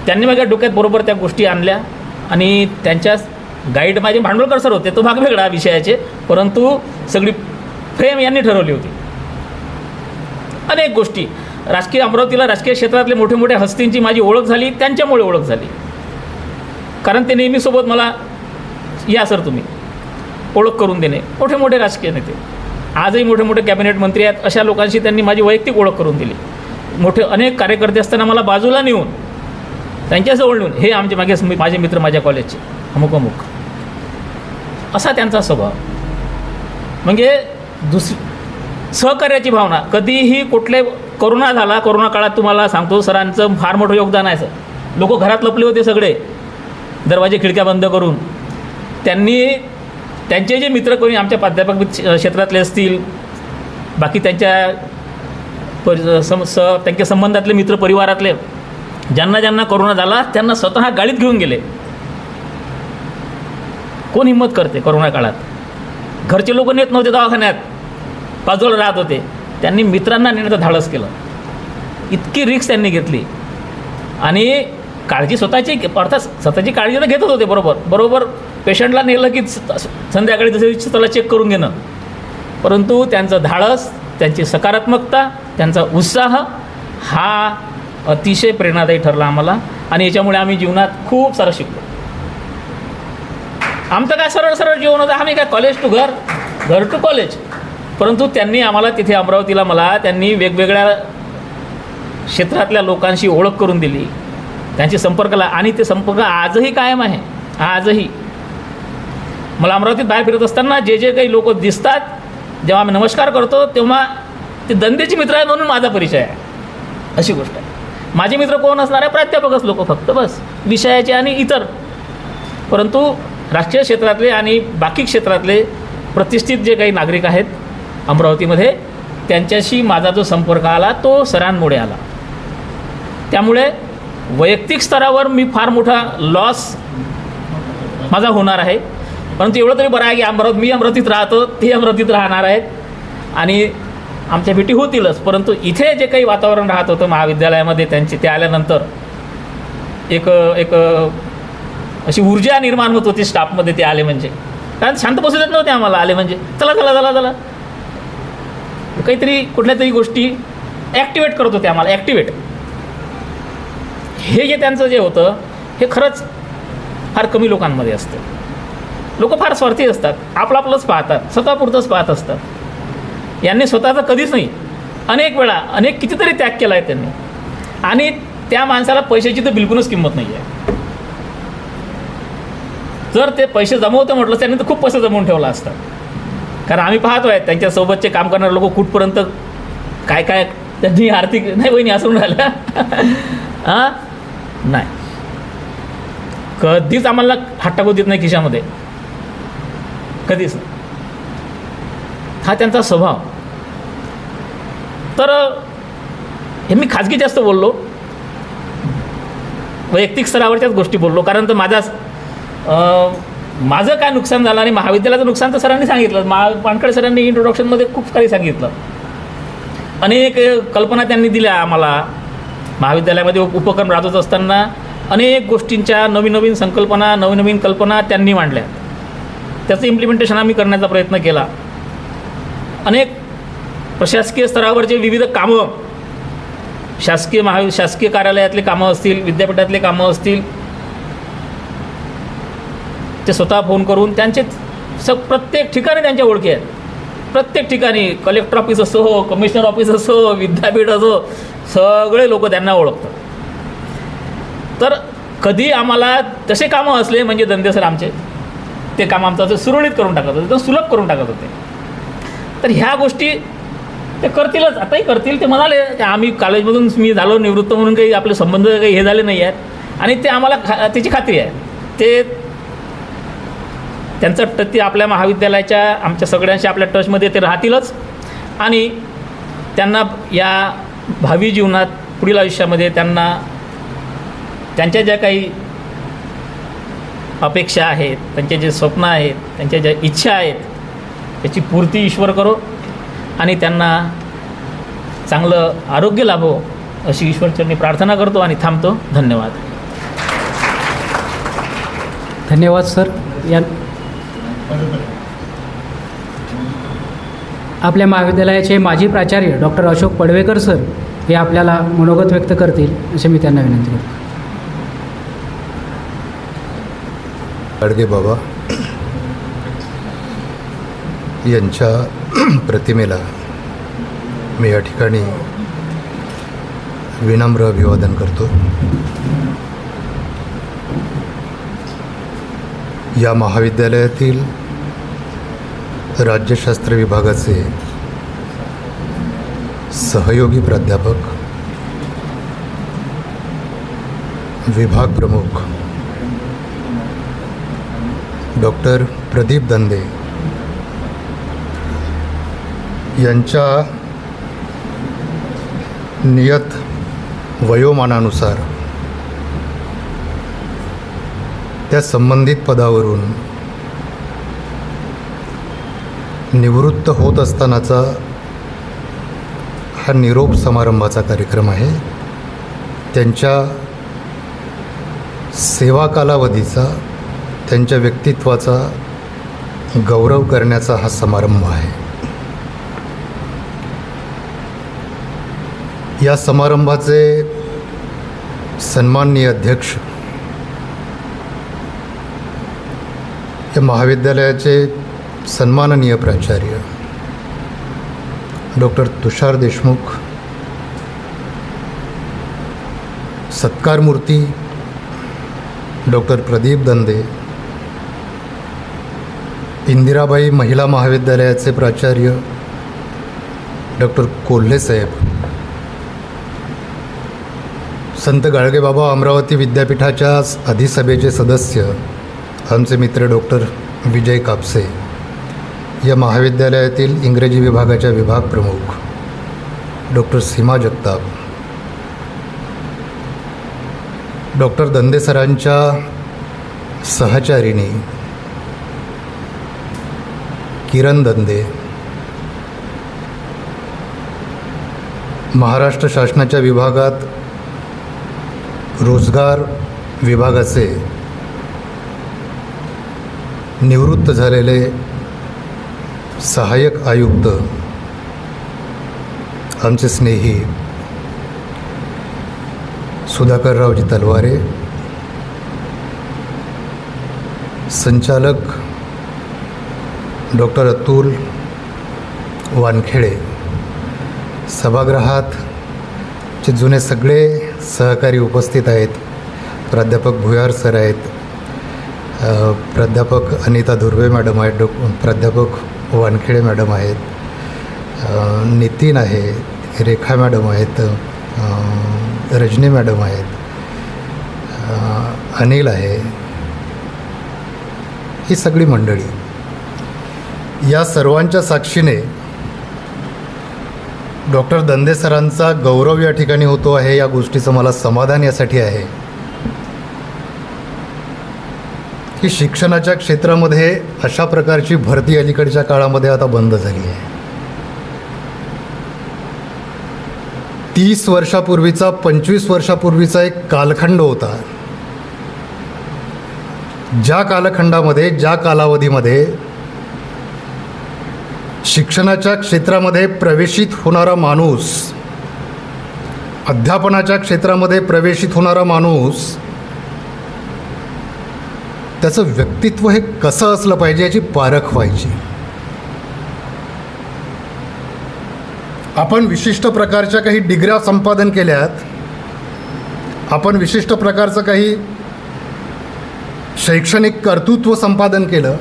त्यांनी माझ्या डोक्यात बरोबर त्या गोष्टी आणल्या आणि त्यांच्या गाईड माझे भांडवलकर सर होते, तो भाग वेगळा विषयाचे, परंतु सगळी फ्रेम यांनी ठरवली होती. अनेक गोष्टी अमरावतीला राजकीय क्षेत्रातले मोठे मोठे हस्तींची माझी ओळख झाली, त्यांच्यामुळे ओळख झाली. कारण ते नेहमीसोबत मला या सर तुम्ही ओळख करून देणे. मोठे मोठे राजकीय नेते, आजही मोठे मोठे कॅबिनेट मंत्री आहेत, अशा लोकांशी त्यांनी माझी वैयक्तिक ओळख करून दिली. मोठे अनेक कार्यकर्ते असताना मला बाजूला नेऊन त्यांच्याजवळ नेऊन हे माझे मित्र माझ्या कॉलेजचे अमुक अमुक, असा त्यांचा स्वभाव. म्हणजे सहकार्याची भावना. कधीही कोरोना झाला, कोरोना काळात तुम्हाला सांगतो सरांचं फार मोठं योगदान आहे. सर लोक घरात लपले होते सगळे, दरवाजे खिडक्या बंद करून. त्यांचे जे मित्र कोणी आमच्या प्राध्यापक क्षेत्रातले असतील, बाकी त्यांच्या संबंधातले मित्र परिवारातले ज्यांना कोरोना झाला त्यांना स्वतः गाडीत घेऊन गेले. कोण हिंमत करते कोरोना काळात? घरचे लोक नेत नव्हते दवाखान्यात, बाजूला राहत होते. त्यांनी मित्रांना नेण्याचं धाडस केलं. इतकी रिस्क त्यांनी घेतली आणि काळजी स्वतःची काळजी तर घेतच होते. बरोबर पेशंटला नेलं की संध्याकाळी जसं त्याला चेक करून घेणं. परंतु त्यांचं धाडस, त्यांची सकारात्मकता, त्यांचा उत्साह हा अतिशय प्रेरणादायी ठरला आम्हाला आणि याच्यामुळे आम्ही जीवनात खूप सारं शिकलो. आमचं काय सरळ जीवन होतं. आम्ही काय कॉलेज टू घर टू कॉलेज. परंतु त्यांनी आम्हाला तिथे अमरावतीला त्यांनी वेगवेगळ्या क्षेत्रातल्या लोकांशी ओळख करून दिली, त्यांची संपर्कला, आणि ते संपर्क आजही कायम आहे. आजही मला अमरावतीत बाहेर फिरत असताना जे काही लोक दिसतात, जेव्हा आम्ही नमस्कार करतो तेव्हा ते धंद्याची मित्र आहे म्हणून माझा परिचय आहे, अशी गोष्ट आहे. माझे मित्र कोण असणार आहे? प्राध्यापकच लोक फक्त, बस, विषयाचे आणि इतर. परंतु राष्ट्रीय क्षेत्रातले आणि बाकी क्षेत्रातले प्रतिष्ठित जे काही नागरिक आहेत अमरावतीमध्ये, त्यांच्याशी माझा जो संपर्क आला तो सरांमुळे आला. त्यामुळे वैयक्तिक स्तरावर मी फार मोठा लॉस माझा होणार आहे. परंतु एवढं तरी बरं आहे की मी अमरावतीत राहतो, ते अमरावतीत राहणार आहेत आणि आमच्या भेटी होतीलच. परंतु इथे जे काही वातावरण राहत होतं महाविद्यालयामध्ये ते आल्यानंतर एक अशी ऊर्जा निर्माण होत होती स्टाफमध्ये ते आले म्हणजे. कारण शांत बसू देत नव्हते आम्हाला. आले म्हणजे चला काहीतरी कुठल्या तरी गोष्टी ॲक्टिवेट करत होते आम्हाला. हे जे त्यांचं जे होतं हे खरंच फार कमी लोकांमध्ये असतं. लोक फार स्वार्थी असतात, आपलंच पाहतात, स्वतःपुरतंच पाहत असतात. यांनी स्वतःचं कधीच नाही, अनेक वेळा कितीतरी त्याग केला आहे त्यांनी. आणि त्या माणसाला पैशाची तर बिलकुलच किंमत नाही आहे. जर ते पैसे जमवतं म्हटलं त्यांनी तर खूप पैसे जमवून ठेवला असता. कारण आम्ही पाहतो आहे त्यांच्यासोबतचे काम करणारे लोक कुठपर्यंत काय त्यांनी आर्थिक नाही वहिनी असून राहिल्या नाही, कधीच आम्हाला हात टाकू देत नाही खिशामध्ये, कधीच. हा त्यांचा स्वभाव. तर हे मी खाजगी जास्त बोललो, वैयक्तिक स्तरावरच्याच गोष्टी बोललो. कारण तर माझं काय नुकसान झालं आणि महाविद्यालयाचं नुकसान तर सरांनी सांगितलं. वानखडे सरांनी इंट्रोडक्शनमध्ये खूप काही सांगितलं. अनेक कल्पना त्यांनी दिल्या आम्हाला. महाविद्यालयामध्ये उपक्रम राबवत असताना अनेक गोष्टींच्या नवीन नवीन संकल्पना, नवीन नवीन कल्पना त्यांनी मांडल्या. त्याचं इम्प्लिमेंटेशन आम्ही करण्याचा प्रयत्न केला. अनेक प्रशासकीय स्तरावरचे विविध कामं, शासकीय कार्यालयातले कामं असतील, विद्यापीठातले कामं असतील, ते स्वतः फोन करून त्यांचे प्रत्येक ठिकाणी त्यांच्या ओळखी आहेत. प्रत्येक ठिकाणी कलेक्टर ऑफिस असो, कमिशनर ऑफिस असो, विद्यापीठ असो, सगळे लोक त्यांना ओळखतात. तर कधी आम्हाला तसे कामं असले म्हणजे दंदे सर आमचे ते काम आमचं सुरळीत करून टाकत होते, सुलभ करून टाकत होते. तर ह्या गोष्टी ते करतीलच, आताही करतील. ते म्हणाले आम्ही कॉलेजमधून मी झालो निवृत्त म्हणून काही आपले संबंध काही हे झाले नाही आहेत आणि ते आम्हाला त्याची खात्री आहे. ते त्यांचं ते आपल्या महाविद्यालयाच्या आमच्या सगळ्यांशी आपल्या टचमध्ये ते राहतीलच आणि त्यांना या भावी जीवनात पुढील आयुष्यामध्ये त्यांना त्यांच्या ज्या काही अपेक्षा आहेत, त्यांचे जे स्वप्न आहेत, त्यांच्या ज्या इच्छा आहेत त्याची पूर्ती ईश्वर करो आणि त्यांना चांगलं आरोग्य लाभो अशी ईश्वरचरणी प्रार्थना करतो आणि थांबतो. धन्यवाद. धन्यवाद सर. या आपल्या महाविद्यालयाचे माजी प्राचार्य डॉक्टर अशोक पडवेकर सर हे आपल्याला मनोगत व्यक्त करतील असे मी त्यांना विनंती करतो. गाडगे बाबा यांच्या प्रतिमेला मी या ठिकाणी विनम्र अभिवादन करतो. या महाविद्यालयातील राज्यशास्त्र विभागाचे सहयोगी प्राध्यापक, विभाग प्रमुख डॉक्टर प्रदीप दंदे यांच्या नियत वयोमानानुसार त्या संबंधित पदावरून निवृत्त होत असतानाचा हा निरोप समारंभाचा कार्यक्रम आहे. त्यांच्या सेवा कालावधीचा, त्यांच्या व्यक्तित्वाचा गौरव करण्याचा हा समारंभ आहे. या समारंभाचे सन्माननीय अध्यक्ष, या महाविद्यालयाचे सन्माननीय प्राचार्य डॉक्टर तुषार देशमुख, सत्कारमूर्ती डॉक्टर प्रदीप दंदे, इंदिराबाई महिला महाविद्यालयाचे प्राचार्य डॉक्टर कोल्हे साहेब, संत गाडगेबाबा अमरावती विद्यापीठाच्या अधिसभेचे सदस्य आमचे मित्र डॉक्टर विजय कापसे, या महाविद्यालयातील इंग्रजी विभागाच्या विभाग प्रमुख डॉक्टर सीमा जगताप, डॉक्टर दंदे सरांच्या सहचारिणी किरण दंदे, महाराष्ट्र शासनाच्या विभागात रोजगार विभागाचे निवृत्त झालेले सहाय्यक आयुक्त आमचे स्नेही सुधाकररावजी तलवारे, संचालक डॉक्टर अतुल वानखेडे, सभागृहात चे जुने सगळे सहकारी उपस्थित आहेत. प्राध्यापक भुयार सर आहेत, प्राध्यापक अनिता धुर्वे मॅडम आहेत, प्राध्यापक वानखेडे मॅडम आहेत, नितीन आहे, रेखा मॅडम आहेत, रजनी मॅडम आहेत, अनिल आहे, ही सगळी मंडळी. या सर्वांच्या साक्षीने डॉक्टर दंदे सरांचा गौरव या ठिकाणी होतो आहे. या गोष्टीचं मला समाधान यासाठी आहे की शिक्षणाच्या क्षेत्रामध्ये अशा प्रकारची भरती अलीकडच्या काळामध्ये आता बंद झाली आहे. 30 वर्षापूर्वीचा 25 वर्षापूर्वीचा एक कालखंड होता. ज्या कालखंडामध्ये ज्या कालावधीमध्ये शिक्षणाच्या क्षेत्रामध्ये प्रवेशित होणारा माणूस, अध्यापनाच्या क्षेत्रामध्ये प्रवेशित होणारा माणूस, त्याचं व्यक्तित्व हे कसं असलं पाहिजे याची पारख व्हायची. आपण विशिष्ट प्रकारच्या काही डिग्र्या संपादन केल्यात, आपण विशिष्ट प्रकारचं काही शैक्षणिक कर्तृत्व संपादन केलं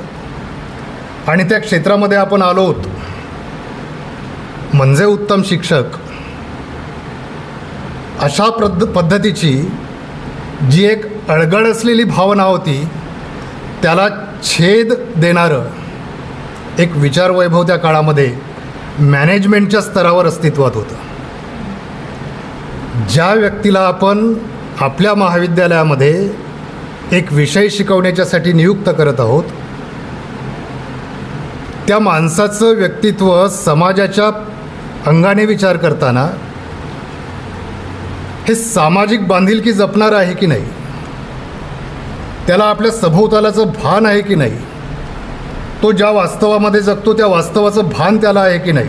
आणि त्या क्षेत्रामध्ये आपण आलोत म्हणजे उत्तम शिक्षक, अशा पद्धतीची जी एक अडगळ असलेली भावना होती त्याला छेद देणारं एक विचारवैभव त्या काळामध्ये मॅनेजमेंटच्या स्तरावर अस्तित्वात होतं. ज्या व्यक्तीला आपण आपल्या महाविद्यालयामध्ये एक विषय शिकवण्याच्यासाठी नियुक्त करत आहोत त्या माणसाचं व्यक्तित्व समाजाच्या अंगाने विचार करताना हे सामाजिक बांधिलकी जपणारं आहे की नाही, त्याला आपल्या सभोवतालाचं भान आहे की नाही, तो ज्या वास्तवामध्ये जगतो त्या वास्तवाचं भान त्याला आहे की नाही,